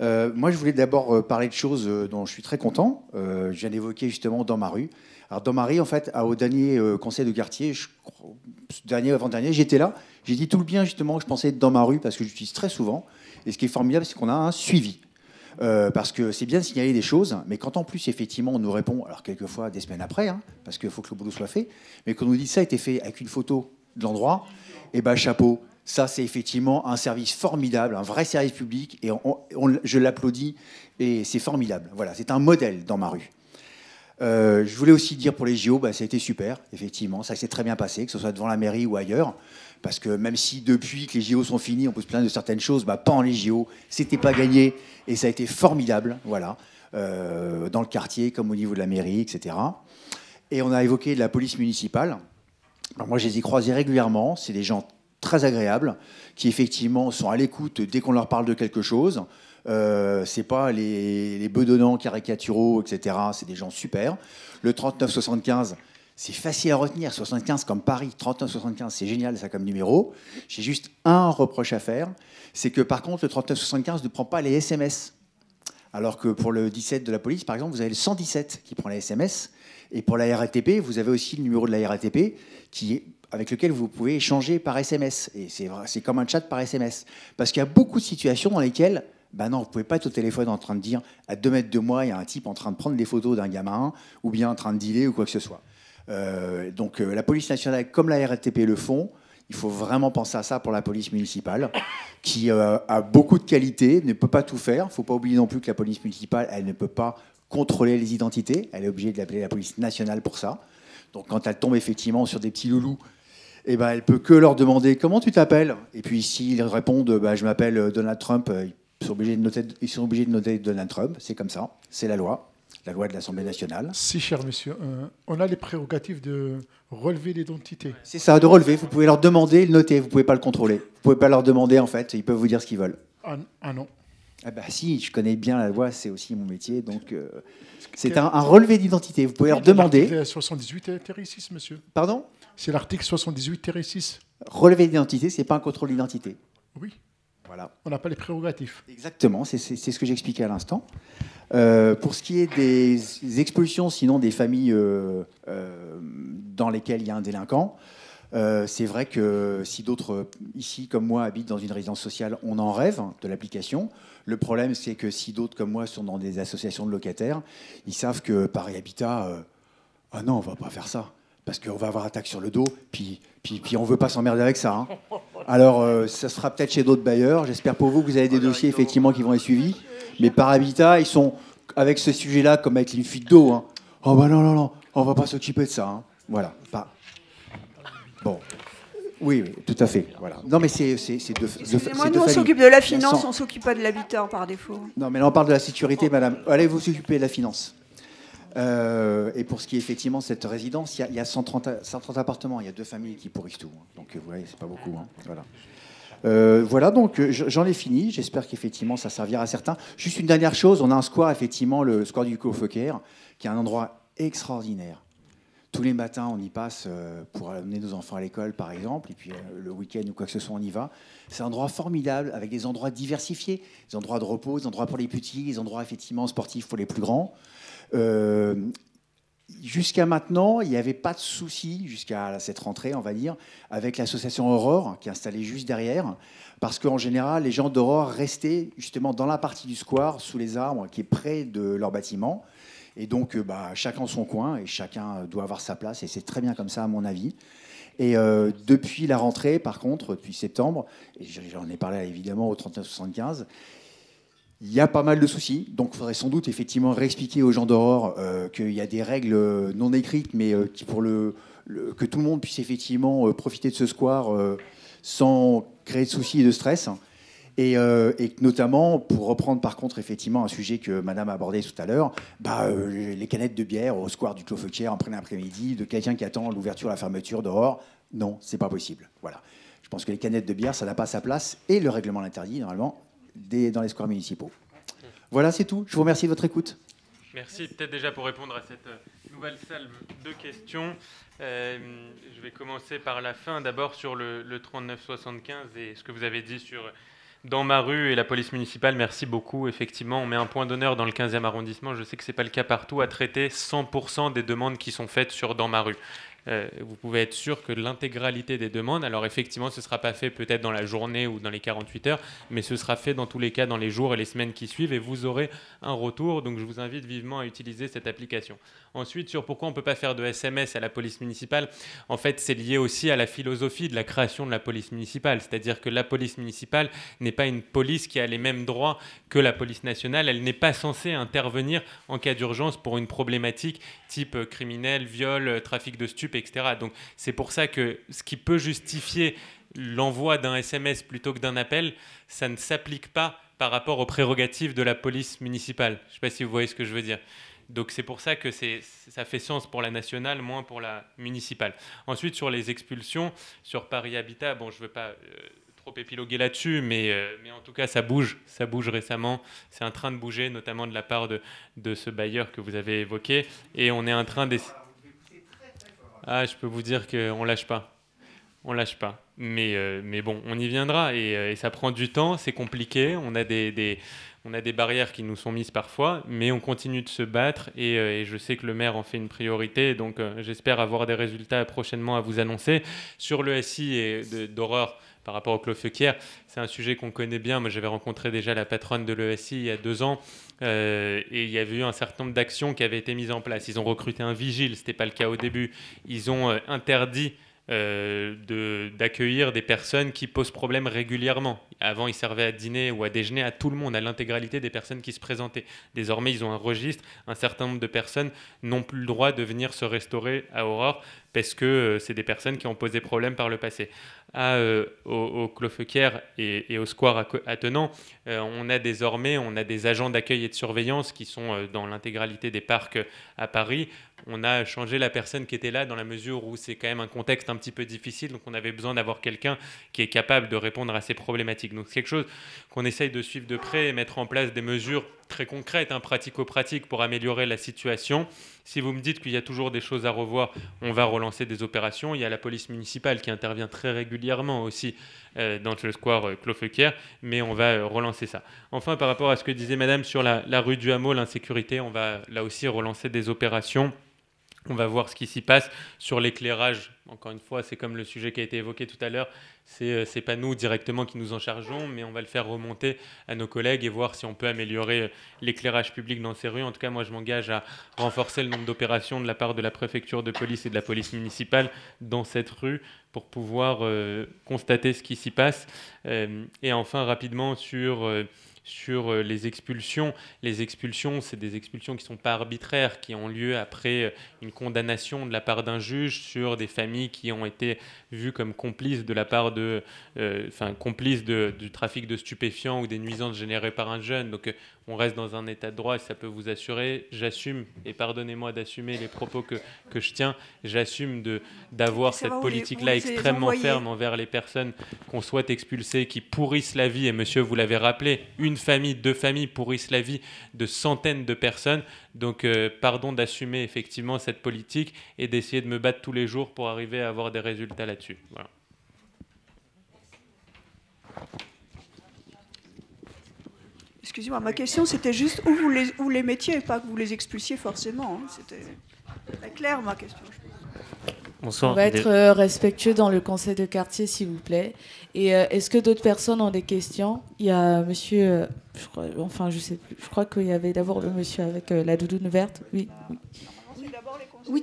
Moi, je voulais d'abord parler de choses dont je suis très content. Je viens d'évoquer justement dans ma rue. Alors, dans ma rue, en fait, au dernier conseil de quartier, dernier avant-dernier, j'étais là. J'ai dit tout le bien justement que je pensais être dans ma rue, parce que j'utilise très souvent. Et ce qui est formidable, c'est qu'on a un suivi. Parce que c'est bien de signaler des choses, mais quand en plus, effectivement, on nous répond, alors quelquefois des semaines après, hein, parce qu'il faut que le boulot soit fait, mais qu'on nous dit ça a été fait avec une photo de l'endroit, et ben chapeau, ça c'est effectivement un service formidable, un vrai service public, et je l'applaudis, et c'est formidable. Voilà, c'est un modèle dans ma rue. Je voulais aussi dire pour les JO, ça a été super, effectivement, ça s'est très bien passé, que ce soit devant la mairie ou ailleurs. Parce que même si depuis que les JO sont finis, on peut se plaindre de certaines choses, pendant les JO, c'était pas gagné et ça a été formidable, voilà, dans le quartier comme au niveau de la mairie, etc. Et on a évoqué la police municipale. Alors moi, je les ai croisés régulièrement. C'est des gens très agréables qui effectivement sont à l'écoute dès qu'on leur parle de quelque chose. C'est pas les bedonnants caricaturaux, etc. C'est des gens super. Le 3975. C'est facile à retenir, 75 comme Paris, 39-75, c'est génial ça comme numéro. J'ai juste un reproche à faire, c'est que par contre le 39-75 ne prend pas les SMS. Alors que pour le 17 de la police, par exemple, vous avez le 117 qui prend les SMS. Et pour la RATP, vous avez aussi le numéro de la RATP avec lequel vous pouvez échanger par SMS. Et c'est comme un chat par SMS. Parce qu'il y a beaucoup de situations dans lesquelles, non, vous ne pouvez pas être au téléphone en train de dire à 2 mètres de moi, il y a un type en train de prendre des photos d'un gamin, ou bien en train de dealer, ou quoi que ce soit. Donc la police nationale, comme la RATP le font, il faut vraiment penser à ça pour la police municipale, qui a beaucoup de qualités, ne peut pas tout faire. Il ne faut pas oublier non plus que la police municipale, elle ne peut pas contrôler les identités. Elle est obligée de l'appeler la police nationale pour ça. Donc quand elle tombe effectivement sur des petits loulous, elle ne peut que leur demander « Comment tu t'appelles ?» Et puis s'ils répondent « Je m'appelle Donald Trump », ils sont obligés de noter Donald Trump. C'est comme ça, c'est la loi de l'Assemblée nationale. Si, cher monsieur, on a les prérogatives de relever l'identité. C'est ça, de relever. Vous pouvez leur demander, le noter. Vous ne pouvez pas le contrôler. Vous ne pouvez pas leur demander, en fait. Ils peuvent vous dire ce qu'ils veulent. Ah non. Si, je connais bien la loi, c'est aussi mon métier. Donc, c'est un relevé d'identité. Vous pouvez leur demander. L'article 78-6, monsieur. Pardon ? C'est l'article 78-6. Relevé d'identité, ce n'est pas un contrôle d'identité. Oui. Voilà. On n'a pas les prérogatives. Exactement, c'est ce que j'expliquais à l'instant. Pour ce qui est des expulsions, sinon des familles dans lesquelles il y a un délinquant, c'est vrai que si d'autres, ici comme moi, habitent dans une résidence sociale, on en rêve de l'application. Le problème, c'est que si d'autres comme moi sont dans des associations de locataires, ils savent que Paris Habitat, ah non, on ne va pas faire ça. Parce qu'on va avoir attaque sur le dos, puis on ne veut pas s'emmerder avec ça. Hein. Alors, ça sera peut-être chez d'autres bailleurs. J'espère pour vous que vous avez des dossiers effectivement qui vont être suivis. Mais par Habitat, ils sont, avec ce sujet-là, comme avec une fuite d'eau. Hein. Oh non, on ne va pas s'occuper de ça. Hein. Voilà. Bon. Oui, tout à fait. Voilà. Non, mais c'est deux. Excusez-moi, nous, on s'occupe de la finance, on ne s'occupe pas de l'habitat par défaut. Non, mais là, on parle de la sécurité, madame. Allez vous occuper de la finance. Et pour ce qui est effectivement de cette résidence, il y a 130 appartements, il y a 2 familles qui pourrissent tout. Donc vous voyez, c'est pas beaucoup. Hein. Voilà. Voilà, donc j'en ai fini. J'espère qu'effectivement ça servira à certains. Juste une dernière chose, on a un square, effectivement, le square du Clos-Feuquer, qui est un endroit extraordinaire. Tous les matins, on y passe pour amener nos enfants à l'école, par exemple, et puis le week-end ou quoi que ce soit, on y va. C'est un endroit formidable, avec des endroits diversifiés, des endroits de repos, des endroits pour les petits, des endroits effectivement sportifs pour les plus grands. Jusqu'à maintenant, il n'y avait pas de souci, jusqu'à cette rentrée, on va dire, avec l'association Aurore, qui est installée juste derrière, parce qu'en général, les gens d'Aurore restaient justement dans la partie du square, sous les arbres, qui est près de leur bâtiment. Et donc, chacun son coin, et chacun doit avoir sa place, et c'est très bien comme ça, à mon avis. Et depuis la rentrée, par contre, depuis septembre, et j'en ai parlé évidemment au 3975, il y a pas mal de soucis, donc il faudrait sans doute effectivement réexpliquer aux gens d'Aurore qu'il y a des règles non écrites, mais pour que tout le monde puisse effectivement profiter de ce square sans créer de soucis et de stress. Et notamment, pour reprendre par contre effectivement un sujet que Madame a abordé tout à l'heure, les canettes de bière au square du Clos-Feuquier en plein après-midi, de quelqu'un qui attend l'ouverture ou la fermeture d'Aurore, non, c'est pas possible. Voilà. Je pense que les canettes de bière, ça n'a pas sa place, et le règlement l'interdit normalement dans les squares municipaux. Voilà, c'est tout. Je vous remercie de votre écoute. Merci. Peut-être déjà pour répondre à cette nouvelle salve de questions, je vais commencer par la fin. D'abord sur le 3975 et ce que vous avez dit sur Dans ma rue et la police municipale. Merci beaucoup. Effectivement, on met un point d'honneur dans le 15e arrondissement. Je sais que ce n'est pas le cas partout, à traiter 100% des demandes qui sont faites sur Dans ma rue. Vous pouvez être sûr que l'intégralité des demandes, alors effectivement ce ne sera pas fait peut-être dans la journée ou dans les 48 heures, mais ce sera fait dans tous les cas dans les jours et les semaines qui suivent et vous aurez un retour, donc je vous invite vivement à utiliser cette application. Ensuite, sur pourquoi on ne peut pas faire de SMS à la police municipale, en fait c'est lié aussi à la philosophie de la création de la police municipale, c'est-à-dire que la police municipale n'est pas une police qui a les mêmes droits que la police nationale, elle n'est pas censée intervenir en cas d'urgence pour une problématique type criminel, viol, trafic de stupes, etc. Donc c'est pour ça que ce qui peut justifier l'envoi d'un SMS plutôt que d'un appel, ça ne s'applique pas par rapport aux prérogatives de la police municipale. Je ne sais pas si vous voyez ce que je veux dire. Donc c'est pour ça que ça fait sens pour la nationale, moins pour la municipale. Ensuite, sur les expulsions, sur Paris Habitat, bon, je ne veux pas trop épiloguer là-dessus, mais en tout cas, ça bouge récemment. C'est en train de bouger, notamment de la part de ce bailleur que vous avez évoqué. Et on est en train d'essayer... Ah, je peux vous dire qu'on ne lâche pas. On lâche pas. Mais bon, on y viendra et ça prend du temps, c'est compliqué. On a des barrières qui nous sont mises parfois, mais on continue de se battre et je sais que le maire en fait une priorité. Donc j'espère avoir des résultats prochainement à vous annoncer. Sur le SI et d'horreur par rapport au Clos Feuquières, c'est un sujet qu'on connaît bien. Moi, j'avais rencontré déjà la patronne de l'ESI il y a 2 ans et il y avait eu un certain nombre d'actions qui avaient été mises en place. Ils ont recruté un vigile, ce n'était pas le cas au début. Ils ont interdit d'accueillir des personnes qui posent problème régulièrement. Avant, ils servaient à dîner ou à déjeuner à tout le monde, à l'intégralité des personnes qui se présentaient. Désormais, ils ont un registre. Un certain nombre de personnes n'ont plus le droit de venir se restaurer à Aurore parce que c'est des personnes qui ont posé problème par le passé. Au Clos Feuquières et au square attenant, on a des agents d'accueil et de surveillance qui sont dans l'intégralité des parcs à Paris. On a changé la personne qui était là dans la mesure où c'est quand même un contexte un petit peu difficile, donc on avait besoin d'avoir quelqu'un qui est capable de répondre à ces problématiques. Donc c'est quelque chose qu'on essaye de suivre de près et mettre en place des mesures très concrètes, pratico-pratiques pour améliorer la situation. Si vous me dites qu'il y a toujours des choses à revoir, on va relancer des opérations. Il y a la police municipale qui intervient très régulièrement aussi dans le square Clos Feuquières, mais on va relancer ça. Enfin, par rapport à ce que disait madame sur la rue du Hameau, l'insécurité, on va là aussi relancer des opérations. On va voir ce qui s'y passe sur l'éclairage. Encore une fois, c'est comme le sujet qui a été évoqué tout à l'heure. C'est pas nous directement qui nous en chargeons, mais on va le faire remonter à nos collègues et voir si on peut améliorer l'éclairage public dans ces rues. En tout cas, moi, je m'engage à renforcer le nombre d'opérations de la part de la préfecture de police et de la police municipale dans cette rue pour pouvoir constater ce qui s'y passe. Et enfin, rapidement, sur les expulsions. Les expulsions, c'est des expulsions qui ne sont pas arbitraires, qui ont lieu après une condamnation de la part d'un juge sur des familles qui ont été vues comme complices de la part complices du trafic de stupéfiants ou des nuisances générées par un jeune. Donc on reste dans un état de droit et ça peut vous assurer. J'assume, et pardonnez-moi d'assumer les propos que je tiens, j'assume d'avoir cette politique-là extrêmement ferme envers les personnes qu'on souhaite expulser, qui pourrissent la vie, et monsieur, vous l'avez rappelé, une famille, 2 familles pourrissent la vie de centaines de personnes. Donc, pardon d'assumer effectivement cette politique et d'essayer de me battre tous les jours pour arriver à avoir des résultats là-dessus. Voilà. Excusez-moi, ma question c'était juste où vous les mettiez et pas que vous les expulsiez forcément. Hein. C'était très clair ma question. Bonsoir. On va être respectueux dans le conseil de quartier, s'il vous plaît. Et est-ce que d'autres personnes ont des questions? Il y a monsieur, je sais plus. Je crois qu'il y avait d'abord le monsieur avec la doudoune verte. Oui. Oui.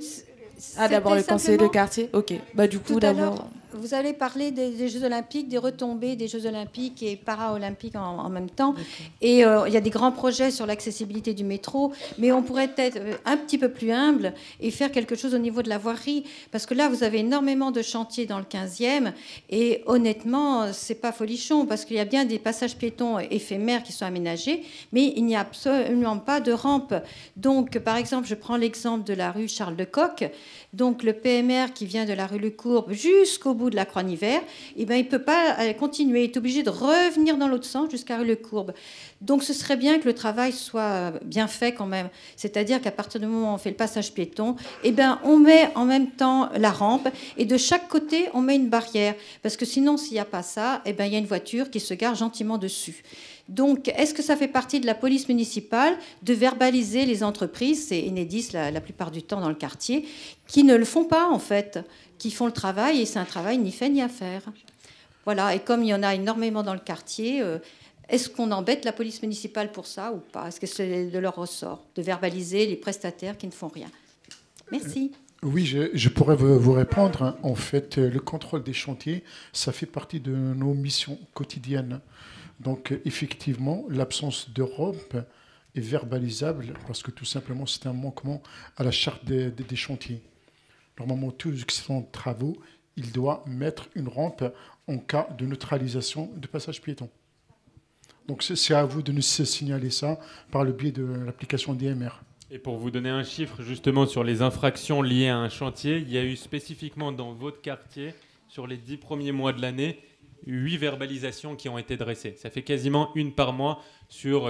D'abord le conseil de quartier. Ok. Du coup, d'abord. Vous allez parler des Jeux Olympiques, des retombées des Jeux Olympiques et Paralympiques en même temps. Et il y a des grands projets sur l'accessibilité du métro, mais on pourrait être un petit peu plus humble et faire quelque chose au niveau de la voirie. Parce que là, vous avez énormément de chantiers dans le 15e. Et honnêtement, c'est pas folichon, parce qu'il y a bien des passages piétons éphémères qui sont aménagés, mais il n'y a absolument pas de rampe. Donc, par exemple, je prends l'exemple de la rue Charles de Coq. Donc, le PMR qui vient de la rue Le Courbe jusqu'au bout de la Croix-Niver, il ne peut pas continuer. Il est obligé de revenir dans l'autre sens jusqu'à rue Le Courbe. Donc, ce serait bien que le travail soit bien fait quand même. C'est-à-dire qu'à partir du moment où on fait le passage piéton, on met en même temps la rampe et de chaque côté, on met une barrière. Parce que sinon, s'il n'y a pas ça, il y a une voiture qui se gare gentiment dessus. Donc, est-ce que ça fait partie de la police municipale de verbaliser les entreprises, c'est Enedis la plupart du temps dans le quartier, qui ne le font pas en fait, qui font le travail et c'est un travail ni fait ni à faire. Voilà, et comme il y en a énormément dans le quartier, est-ce qu'on embête la police municipale pour ça ou pas? Est-ce que c'est de leur ressort de verbaliser les prestataires qui ne font rien? Merci. Oui, je pourrais vous répondre. En fait, le contrôle des chantiers, ça fait partie de nos missions quotidiennes. Donc, effectivement, l'absence de rampe est verbalisable parce que tout simplement, c'est un manquement à la charte des chantiers. Normalement, tous ceux qui sont en travaux, il doit mettre une rampe en cas de neutralisation de passage piéton. Donc, c'est à vous de nous signaler ça par le biais de l'application DMR. Et pour vous donner un chiffre, justement, sur les infractions liées à un chantier, il y a eu spécifiquement dans votre quartier, sur les 10 premiers mois de l'année, 8 verbalisations qui ont été dressées. Ça fait quasiment une par mois sur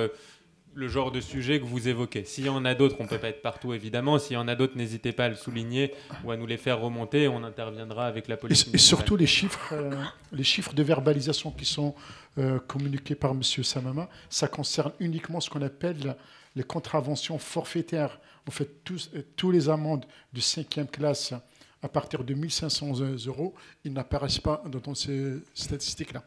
le genre de sujet que vous évoquez. S'il y en a d'autres, on ne peut pas être partout évidemment. S'il y en a d'autres, n'hésitez pas à le souligner ou à nous les faire remonter. On interviendra avec la police municipale. Et surtout les chiffres de verbalisation qui sont communiqués par M. Samama, ça concerne uniquement ce qu'on appelle les contraventions forfaitaires. En fait, tous les amendes de 5e classe à partir de 1 500 €, ils n'apparaissent pas dans ces statistiques-là.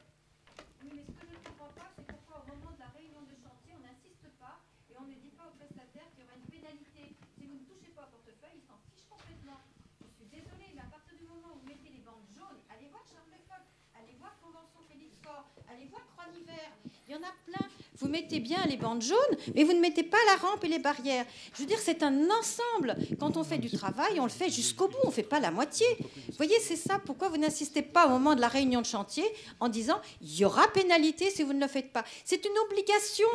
Il y en a plein. Vous mettez bien les bandes jaunes, mais vous ne mettez pas la rampe et les barrières. Je veux dire, c'est un ensemble. Quand on fait du travail, on le fait jusqu'au bout, on ne fait pas la moitié. Vous voyez, c'est ça. Pourquoi vous n'insistez pas au moment de la réunion de chantier en disant « il y aura pénalité si vous ne le faites pas ». C'est une obligation.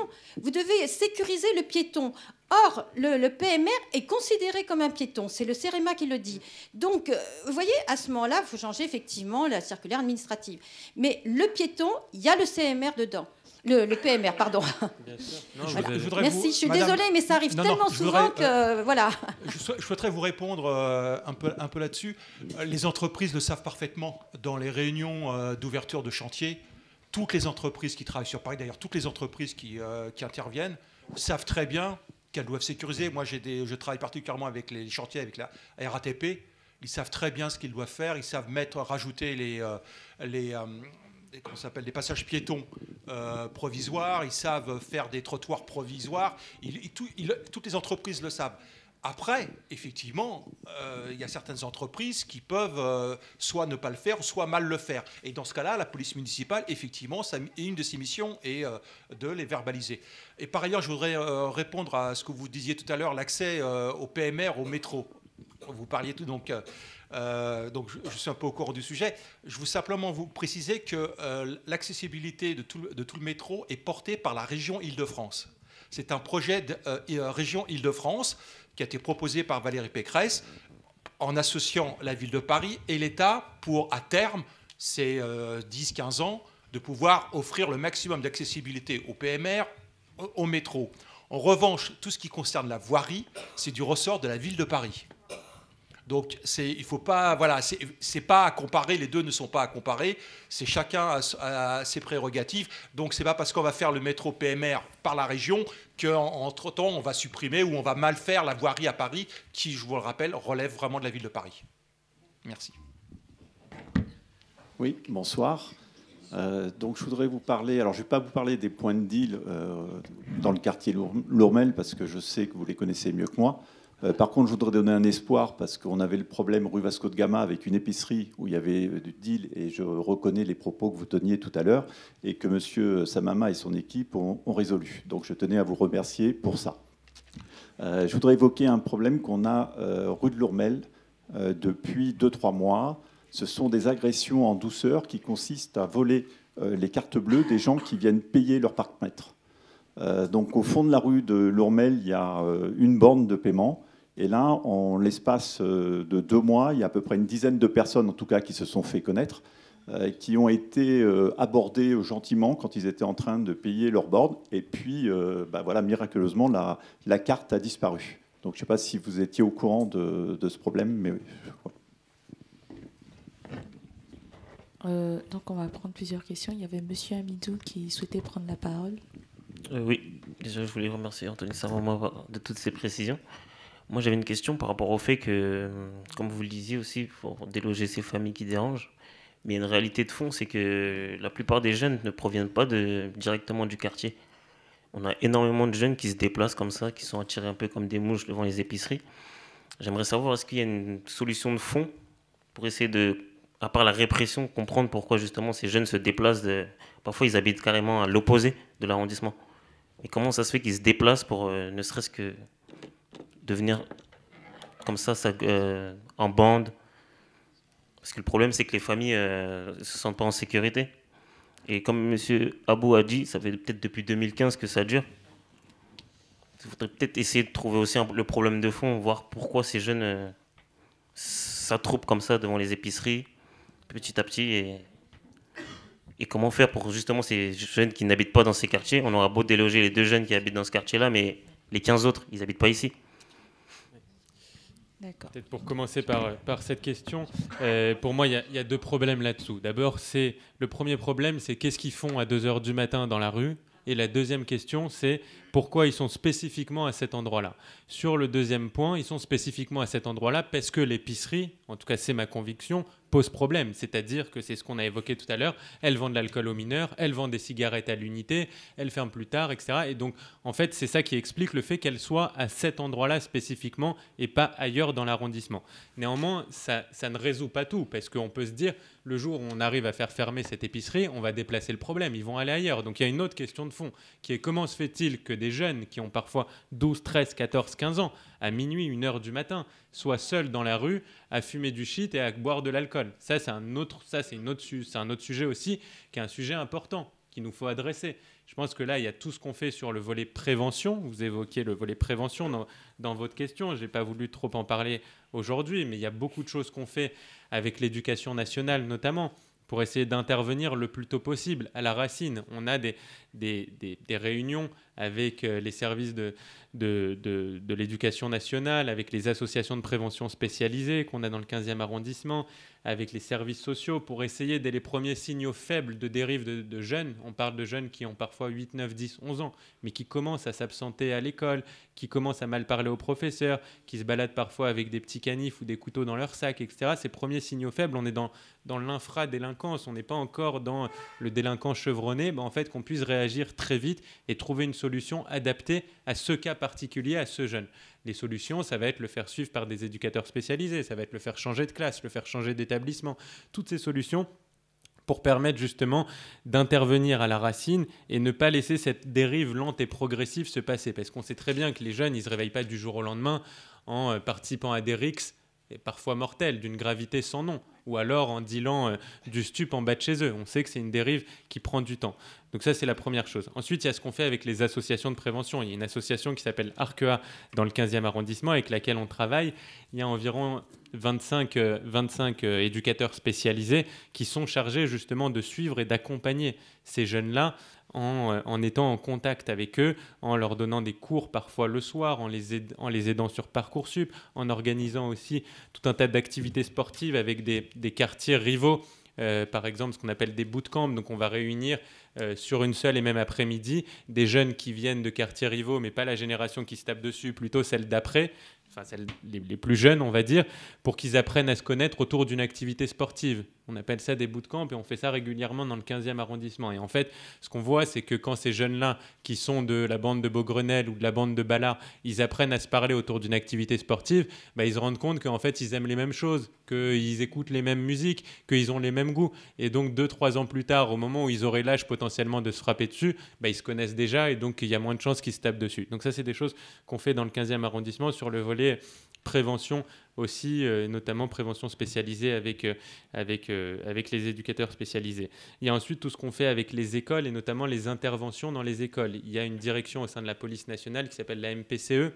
Vous devez sécuriser le piéton. Or, le PMR est considéré comme un piéton. C'est le CEREMA qui le dit. Donc, vous voyez, à ce moment-là, il faut changer effectivement la circulaire administrative. Mais le piéton, il y a le CMR dedans. Le PMR, pardon. Bien sûr. Non, voilà. Merci, je suis désolée, mais ça arrive tellement souvent que... voilà. Je souhaiterais vous répondre un peu là-dessus. Les entreprises le savent parfaitement. Dans les réunions d'ouverture de chantier, toutes les entreprises qui travaillent sur Paris, d'ailleurs toutes les entreprises qui interviennent, savent très bien qu'elles doivent sécuriser. Moi, je travaille particulièrement avec les chantiers, avec la RATP. Ils savent très bien ce qu'ils doivent faire. Ils savent rajouter comment ça s'appelle, des passages piétons provisoires, ils savent faire des trottoirs provisoires, toutes les entreprises le savent. Après, effectivement, il y a certaines entreprises qui peuvent soit ne pas le faire, soit mal le faire. Et dans ce cas-là, la police municipale, effectivement, une de ses missions est de les verbaliser. Et par ailleurs, je voudrais répondre à ce que vous disiez tout à l'heure, l'accès au PMR, au métro. Vous parliez tout, donc je suis un peu au courant du sujet. Je veux simplement vous préciser que l'accessibilité de tout le métro est portée par la région Île-de-France. C'est un projet de région Île-de-France qui a été proposé par Valérie Pécresse en associant la ville de Paris et l'État pour, à terme, ces 10-15 ans, de pouvoir offrir le maximum d'accessibilité au PMR, au métro. En revanche, tout ce qui concerne la voirie, c'est du ressort de la ville de Paris. Donc, il faut pas, voilà, c'est pas à comparer, les deux ne sont pas à comparer, c'est chacun a ses prérogatives. Donc, c'est pas parce qu'on va faire le métro PMR par la région qu'entre-temps, on va supprimer ou on va mal faire la voirie à Paris, qui, je vous le rappelle, relève vraiment de la ville de Paris. Merci. Oui, bonsoir. Donc, je voudrais vous parler, alors je ne vais pas vous parler des points de deal dans le quartier Lourmel, parce que je sais que vous les connaissez mieux que moi. Par contre, je voudrais donner un espoir parce qu'on avait le problème rue Vasco de Gama avec une épicerie où il y avait du deal et je reconnais les propos que vous teniez tout à l'heure et que M. Samama et son équipe ont résolu. Donc, je tenais à vous remercier pour ça. Je voudrais évoquer un problème qu'on a rue de Lourmel depuis 2-3 mois. Ce sont des agressions en douceur qui consistent à voler les cartes bleues des gens qui viennent payer leur parc-mètre. Donc, au fond de la rue de Lourmel, il y a une borne de paiement. Et là, en l'espace de 2 mois, il y a à peu près une dizaine de personnes, en tout cas, qui se sont fait connaître, qui ont été abordées gentiment quand ils étaient en train de payer leur borne. Et puis, voilà, miraculeusement, la carte a disparu. Donc, je ne sais pas si vous étiez au courant de ce problème, mais donc, on va prendre plusieurs questions. Il y avait M. Amidou qui souhaitait prendre la parole. Oui, déjà, je voulais remercier Anthony Savama de toutes ces précisions. Moi, j'avais une question par rapport au fait que, comme vous le disiez aussi, il faut déloger ces familles qui dérangent. Mais il y a une réalité de fond, c'est que la plupart des jeunes ne proviennent pas directement du quartier. On a énormément de jeunes qui se déplacent comme ça, qui sont attirés un peu comme des mouches devant les épiceries. J'aimerais savoir, est-ce qu'il y a une solution de fond pour essayer de, à part la répression, comprendre pourquoi justement ces jeunes se déplacent. Parfois, ils habitent carrément à l'opposé de l'arrondissement. Et comment ça se fait qu'ils se déplacent pour ne serait-ce que devenir comme ça en bande? Parce que le problème, c'est que les familles ne se sentent pas en sécurité. Et comme M. Abou a dit, ça fait peut-être depuis 2015 que ça dure. Il faudrait peut-être essayer de trouver aussi le problème de fond, voir pourquoi ces jeunes s'attroupent comme ça devant les épiceries, petit à petit. Et Et comment faire pour justement ces jeunes qui n'habitent pas dans ces quartiers? On aura beau déloger les 2 jeunes qui habitent dans ce quartier-là, mais les 15 autres, ils n'habitent pas ici. Peut-être pour commencer par cette question, pour moi, il y a 2 problèmes là-dessous. D'abord, le premier problème, c'est qu'est-ce qu'ils font à 2 heures du matin dans la rue? Et la deuxième question, c'est pourquoi ils sont spécifiquement à cet endroit-là. Sur le deuxième point, ils sont spécifiquement à cet endroit-là parce que l'épicerie, en tout cas c'est ma conviction, pose problème. C'est-à-dire que c'est ce qu'on a évoqué tout à l'heure, elle vend de l'alcool aux mineurs, elle vend des cigarettes à l'unité, elle ferme plus tard, etc. Et donc, en fait, c'est ça qui explique le fait qu'elle soit à cet endroit-là spécifiquement et pas ailleurs dans l'arrondissement. Néanmoins, ça ne résout pas tout parce qu'on peut se dire, le jour où on arrive à faire fermer cette épicerie, on va déplacer le problème, ils vont aller ailleurs. Donc il y a une autre question de fond qui est comment se fait-il que des jeunes qui ont parfois 12, 13, 14, 15 ans, à minuit, 1 heure du matin, soient seuls dans la rue à fumer du shit et à boire de l'alcool. Ça, c'est un autre sujet aussi, qui est un sujet important, qu'il nous faut adresser. Je pense que là, il y a tout ce qu'on fait sur le volet prévention. Vous évoquiez le volet prévention dans votre question. Je n'ai pas voulu trop en parler aujourd'hui, mais il y a beaucoup de choses qu'on fait avec l'éducation nationale notamment, pour essayer d'intervenir le plus tôt possible à la racine. On a des réunions avec les services de l'éducation nationale, avec les associations de prévention spécialisées qu'on a dans le 15e arrondissement, avec les services sociaux, pour essayer, dès les premiers signaux faibles de dérive de jeunes, on parle de jeunes qui ont parfois 8, 9, 10, 11 ans, mais qui commencent à s'absenter à l'école, qui commencent à mal parler aux professeurs, qui se baladent parfois avec des petits canifs ou des couteaux dans leur sac, etc. Ces premiers signaux faibles, on est dans l'infra-délinquance, on n'est pas encore dans le délinquant chevronné, en fait, qu'on puisse réagir très vite et trouver une solution adaptée à ce cas particulier, à ce jeune. Les solutions, ça va être le faire suivre par des éducateurs spécialisés, ça va être le faire changer de classe, le faire changer d'établissement. Toutes ces solutions pour permettre justement d'intervenir à la racine et ne pas laisser cette dérive lente et progressive se passer. Parce qu'on sait très bien que les jeunes, ils ne se réveillent pas du jour au lendemain en participant à des rixes, et parfois mortels, d'une gravité sans nom, ou alors en dealant du stup en bas de chez eux. On sait que c'est une dérive qui prend du temps. Donc ça, c'est la première chose. Ensuite, il y a ce qu'on fait avec les associations de prévention. Il y a une association qui s'appelle Arkea dans le 15e arrondissement avec laquelle on travaille. Il y a environ 25 éducateurs spécialisés qui sont chargés justement de suivre et d'accompagner ces jeunes-là en étant en contact avec eux, en leur donnant des cours parfois le soir, en les aidant sur Parcoursup, en organisant aussi tout un tas d'activités sportives avec des quartiers rivaux, par exemple ce qu'on appelle des bootcamps. Donc on va réunir sur une seule et même après-midi des jeunes qui viennent de quartiers rivaux, mais pas la génération qui se tape dessus, plutôt celle d'après, enfin celles les plus jeunes on va dire, pour qu'ils apprennent à se connaître autour d'une activité sportive. On appelle ça des bootcamps et on fait ça régulièrement dans le 15e arrondissement. Et en fait, ce qu'on voit, c'est que quand ces jeunes-là, qui sont de la bande de Beaugrenelle ou de la bande de Ballard, ils apprennent à se parler autour d'une activité sportive, ils se rendent compte qu'en fait, ils aiment les mêmes choses, qu'ils écoutent les mêmes musiques, qu'ils ont les mêmes goûts. Et donc, 2-3 ans plus tard, au moment où ils auraient l'âge potentiellement de se frapper dessus, ils se connaissent déjà et donc il y a moins de chances qu'ils se tapent dessus. Donc ça, c'est des choses qu'on fait dans le 15e arrondissement sur le volet prévention aussi, notamment prévention spécialisée avec les éducateurs spécialisés. Il y a ensuite tout ce qu'on fait avec les écoles et notamment les interventions dans les écoles. Il y a une direction au sein de la police nationale qui s'appelle la MPCE,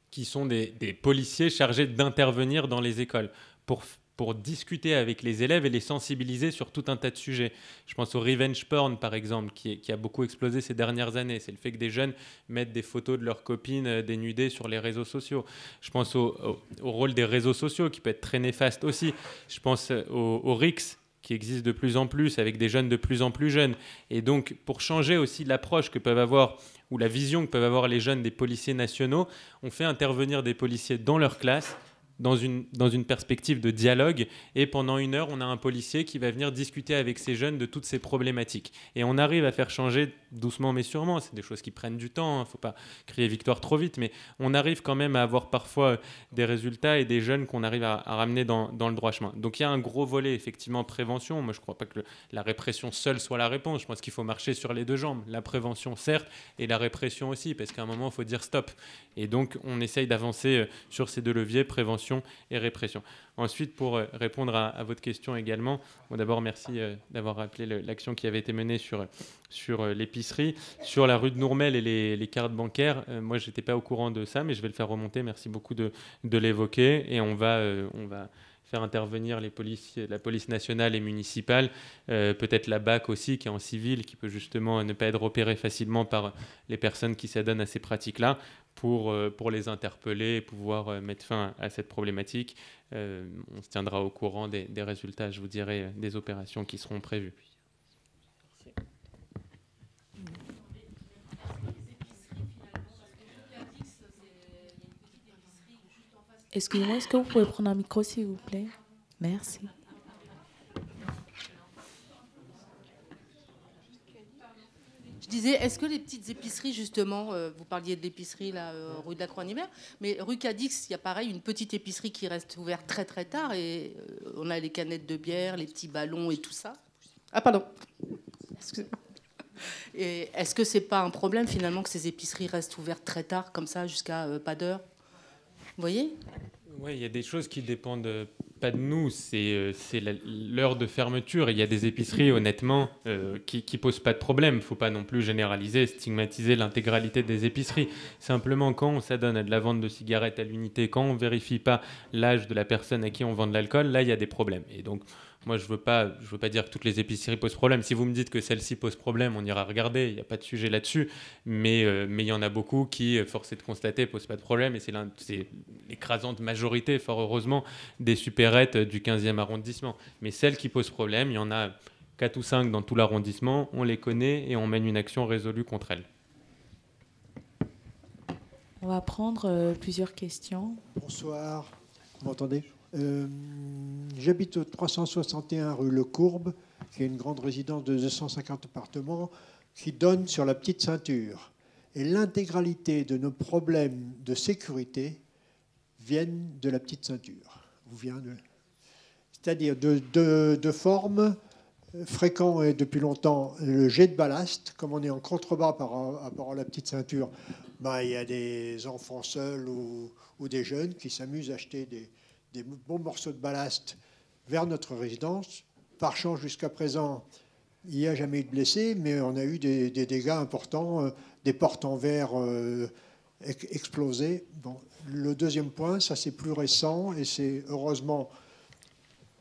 qui sont des policiers chargés d'intervenir dans les écoles pour discuter avec les élèves et les sensibiliser sur tout un tas de sujets. Je pense au revenge porn, par exemple, qui a beaucoup explosé ces dernières années. C'est le fait que des jeunes mettent des photos de leurs copines dénudées sur les réseaux sociaux. Je pense au rôle des réseaux sociaux, qui peut être très néfaste aussi. Je pense au RICS, qui existe de plus en plus, avec des jeunes de plus en plus jeunes. Et donc, pour changer aussi l'approche que peuvent avoir, ou la vision que peuvent avoir les jeunes des policiers nationaux, on fait intervenir des policiers dans leur classe, dans une perspective de dialogue, et pendant 1 heure, on a un policier qui va venir discuter avec ces jeunes de toutes ces problématiques. Et on arrive à faire changer doucement mais sûrement, c'est des choses qui prennent du temps, il ne faut pas crier victoire trop vite, mais on arrive quand même à avoir parfois des résultats et des jeunes qu'on arrive à ramener dans le droit chemin. Donc il y a un gros volet, effectivement, prévention. Moi, je ne crois pas que la répression seule soit la réponse. Je pense qu'il faut marcher sur les 2 jambes. La prévention, certes, et la répression aussi, parce qu'à un moment, il faut dire stop. Et donc, on essaye d'avancer sur ces 2 leviers, prévention et répression. Ensuite, pour répondre à votre question également, d'abord, merci d'avoir rappelé l'action qui avait été menée sur l'épicerie. Sur la rue de Nourmel et les cartes bancaires, moi, je n'étais pas au courant de ça, mais je vais le faire remonter. Merci beaucoup de l'évoquer. Et on va faire intervenir la police nationale et municipale, peut-être la BAC aussi, qui est en civil, qui peut justement ne pas être repérée facilement par les personnes qui s'adonnent à ces pratiques-là, pour les interpeller et pouvoir mettre fin à cette problématique. On se tiendra au courant des résultats, je vous dirai, des opérations qui seront prévues. Excusez-moi, est-ce que vous pouvez prendre un micro, s'il vous plaît? Merci. Je disais, est-ce que les petites épiceries, justement, vous parliez de l'épicerie là, rue de la Croix-en-Hiver, mais rue Cadix, il y a pareil une petite épicerie qui reste ouverte très très tard et on a les canettes de bière, les petits ballons et tout ça. Ah pardon. Excusez-moi. Et est-ce que c'est pas un problème finalement que ces épiceries restent ouvertes très tard comme ça jusqu'à pas d'heure? Vous voyez? Oui, il y a des choses qui dépendent pas de nous, c'est l'heure de fermeture. Il y a des épiceries, honnêtement, qui posent pas de problème. Il ne faut pas non plus généraliser, stigmatiser l'intégralité des épiceries. Simplement, quand on s'adonne à de la vente de cigarettes à l'unité, quand on ne vérifie pas l'âge de la personne à qui on vend de l'alcool, là, il y a des problèmes. Et donc, moi, je veux pas dire que toutes les épiceries posent problème. Si vous me dites que celle-ci pose problème, on ira regarder. Il n'y a pas de sujet là-dessus. Mais il y en a beaucoup qui, force est de constater, posent pas de problème. Et c'est l'écrasante majorité, fort heureusement, des supérettes du 15e arrondissement. Mais celles qui posent problème, il y en a 4 ou 5 dans tout l'arrondissement. On les connaît et on mène une action résolue contre elles. On va prendre plusieurs questions. Bonsoir. Vous m'entendez? J'habite au 361 rue Le Courbe, qui est une grande résidence de 250 appartements qui donne sur la petite ceinture. Et l'intégralité de nos problèmes de sécurité viennent de la petite ceinture. C'est-à-dire de forme fréquent et depuis longtemps le jet de ballast. Comme on est en contrebas par rapport à la petite ceinture, il y a des enfants seuls ou des jeunes qui s'amusent à acheter des bons morceaux de ballast vers notre résidence. Par chance, jusqu'à présent, il n'y a jamais eu de blessés, mais on a eu des dégâts importants, des portes en verre explosées. Bon, le deuxième point, ça c'est plus récent et c'est heureusement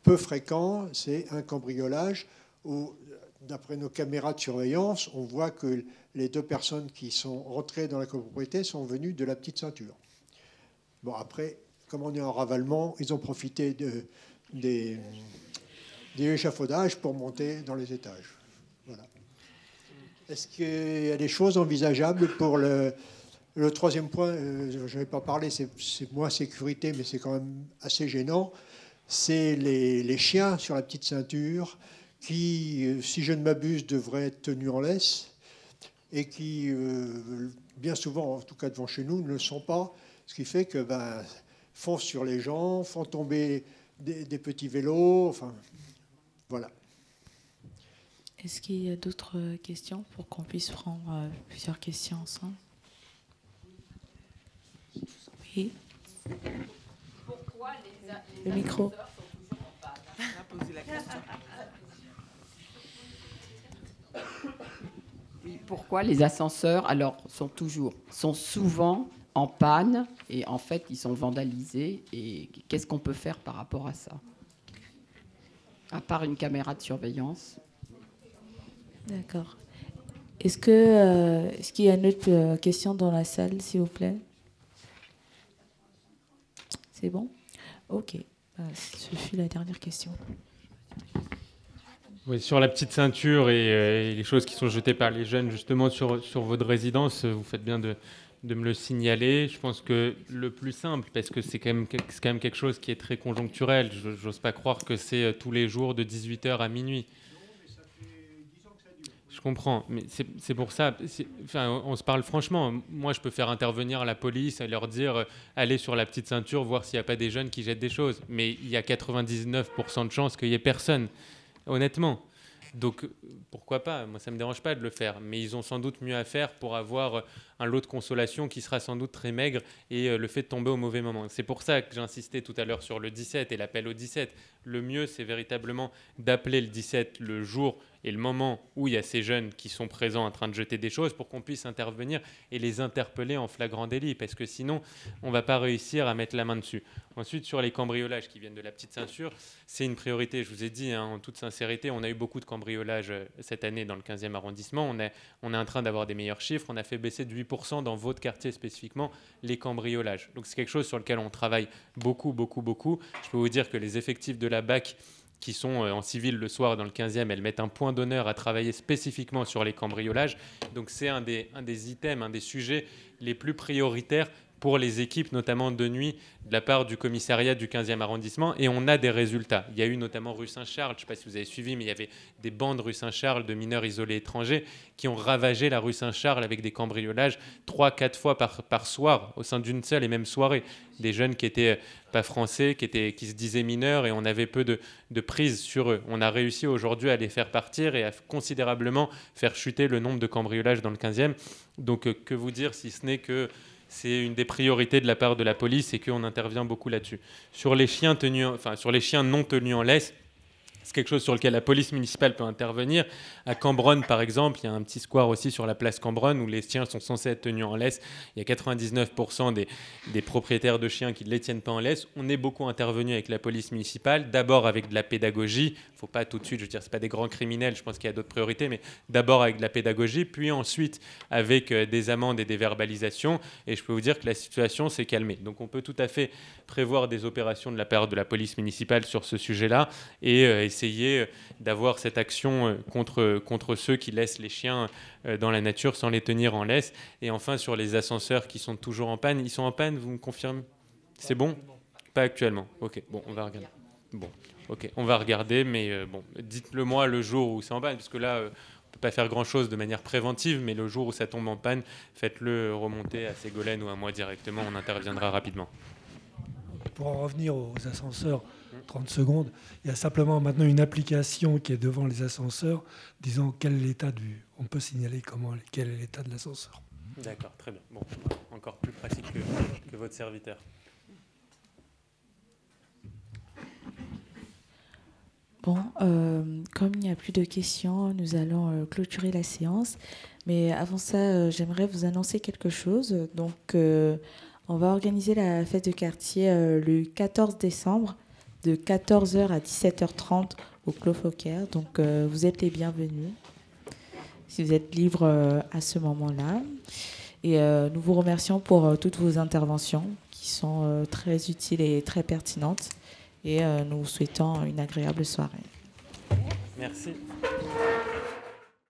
peu fréquent, c'est un cambriolage où, d'après nos caméras de surveillance, on voit que les 2 personnes qui sont rentrées dans la copropriété sont venues de la petite ceinture. Bon, après, comme on est en ravalement, ils ont profité des échafaudages pour monter dans les étages. Voilà. Est-ce qu'il y a des choses envisageables pour le troisième point? Je n'ai pas parlé, c'est moins sécurité, mais c'est quand même assez gênant. C'est les chiens sur la petite ceinture qui, si je ne m'abuse, devraient être tenus en laisse et qui, bien souvent, en tout cas devant chez nous, ne le sont pas. Ce qui fait que foncent sur les gens, font tomber des petits vélos, enfin, voilà. Est-ce qu'il y a d'autres questions pour qu'on puisse prendre plusieurs questions ensemble? Oui. Pourquoi le micro. Oui, pourquoi les ascenseurs sont souvent en panne et en fait ils sont vandalisés, et qu'est-ce qu'on peut faire par rapport à ça, à part une caméra de surveillance? D'accord. Est-ce qu'il y a une autre question dans la salle, s'il vous plaît? C'est bon? Ok. Ce fut la dernière question. Oui, sur la petite ceinture et les choses qui sont jetées par les jeunes justement sur votre résidence, vous faites bien de me le signaler. Je pense que le plus simple, parce que c'est quand même quelque chose qui est très conjoncturel, j'ose pas croire que c'est tous les jours de 18h à minuit. Je comprends, mais c'est pour ça, on se parle franchement. Moi, je peux faire intervenir la police et leur dire allez sur la petite ceinture, voir s'il n'y a pas des jeunes qui jettent des choses. Mais il y a 99% de chances qu'il n'y ait personne, honnêtement. Donc, pourquoi pas? Moi, ça ne me dérange pas de le faire. Mais ils ont sans doute mieux à faire pour avoir un lot de consolation qui sera sans doute très maigre et le fait de tomber au mauvais moment. C'est pour ça que j'insistais tout à l'heure sur le 17 et l'appel au 17. Le mieux, c'est véritablement d'appeler le 17 le jour et le moment où il y a ces jeunes qui sont présents en train de jeter des choses pour qu'on puisse intervenir et les interpeller en flagrant délit, parce que sinon, on ne va pas réussir à mettre la main dessus. Ensuite, sur les cambriolages qui viennent de la petite ceinture, c'est une priorité. Je vous ai dit, en toute sincérité, on a eu beaucoup de cambriolages cette année dans le 15e arrondissement. On est en train d'avoir des meilleurs chiffres. On a fait baisser de 8% dans votre quartier spécifiquement les cambriolages. Donc c'est quelque chose sur lequel on travaille beaucoup, beaucoup, beaucoup. Je peux vous dire que les effectifs de la BAC qui sont en civil le soir dans le 15e, elles mettent un point d'honneur à travailler spécifiquement sur les cambriolages. Donc c'est un des items, un des sujets les plus prioritaires pour les équipes, notamment de nuit, de la part du commissariat du 15e arrondissement. Et on a des résultats. Il y a eu notamment rue Saint-Charles, je ne sais pas si vous avez suivi, mais il y avait des bandes rue Saint-Charles de mineurs isolés étrangers qui ont ravagé la rue Saint-Charles avec des cambriolages 3-4 fois par soir, au sein d'une seule et même soirée. Des jeunes qui n'étaient pas français, qui se disaient mineurs, et on avait peu de prise sur eux. On a réussi aujourd'hui à les faire partir et à considérablement faire chuter le nombre de cambriolages dans le 15e. Donc que vous dire si ce n'est que c'est une des priorités de la part de la police et qu'on intervient beaucoup là-dessus. Sur les chiens non tenus en laisse, c'est quelque chose sur lequel la police municipale peut intervenir. À Cambronne, par exemple, il y a un petit square aussi sur la place Cambronne où les chiens sont censés être tenus en laisse. Il y a 99% des propriétaires de chiens qui ne les tiennent pas en laisse. On est beaucoup intervenu avec la police municipale, d'abord avec de la pédagogie. Il ne faut pas tout de suite, je veux dire, ce n'est pas des grands criminels, je pense qu'il y a d'autres priorités, mais d'abord avec de la pédagogie, puis ensuite avec des amendes et des verbalisations. Et je peux vous dire que la situation s'est calmée. Donc on peut tout à fait prévoir des opérations de la part de la police municipale sur ce sujet-là et essayer d'avoir cette action contre ceux qui laissent les chiens dans la nature sans les tenir en laisse. Et enfin, sur les ascenseurs qui sont toujours en panne, ils sont en panne, vous me confirmez? C'est bon? Pas actuellement. Ok, bon, on va regarder. Bon, ok, on va regarder, mais bon, dites-le moi le jour où c'est en panne, parce que là, on ne peut pas faire grand-chose de manière préventive, mais le jour où ça tombe en panne, faites-le remonter à Ségolène ou à moi directement, on interviendra rapidement. Pour en revenir aux ascenseurs, 30 secondes, il y a simplement maintenant une application qui est devant les ascenseurs disant quel est l'état on peut signaler quel est l'état de l'ascenseur. D'accord, très bien. Bon, encore plus pratique que votre serviteur. Bon, comme il n'y a plus de questions, nous allons clôturer la séance. Mais avant ça, j'aimerais vous annoncer quelque chose. Donc, on va organiser la fête de quartier le 14 décembre de 14h à 17h30 au Clos Fokker. Donc, vous êtes les bienvenus si vous êtes libre à ce moment-là. Et nous vous remercions pour toutes vos interventions qui sont très utiles et très pertinentes. Et nous vous souhaitons une agréable soirée. Merci.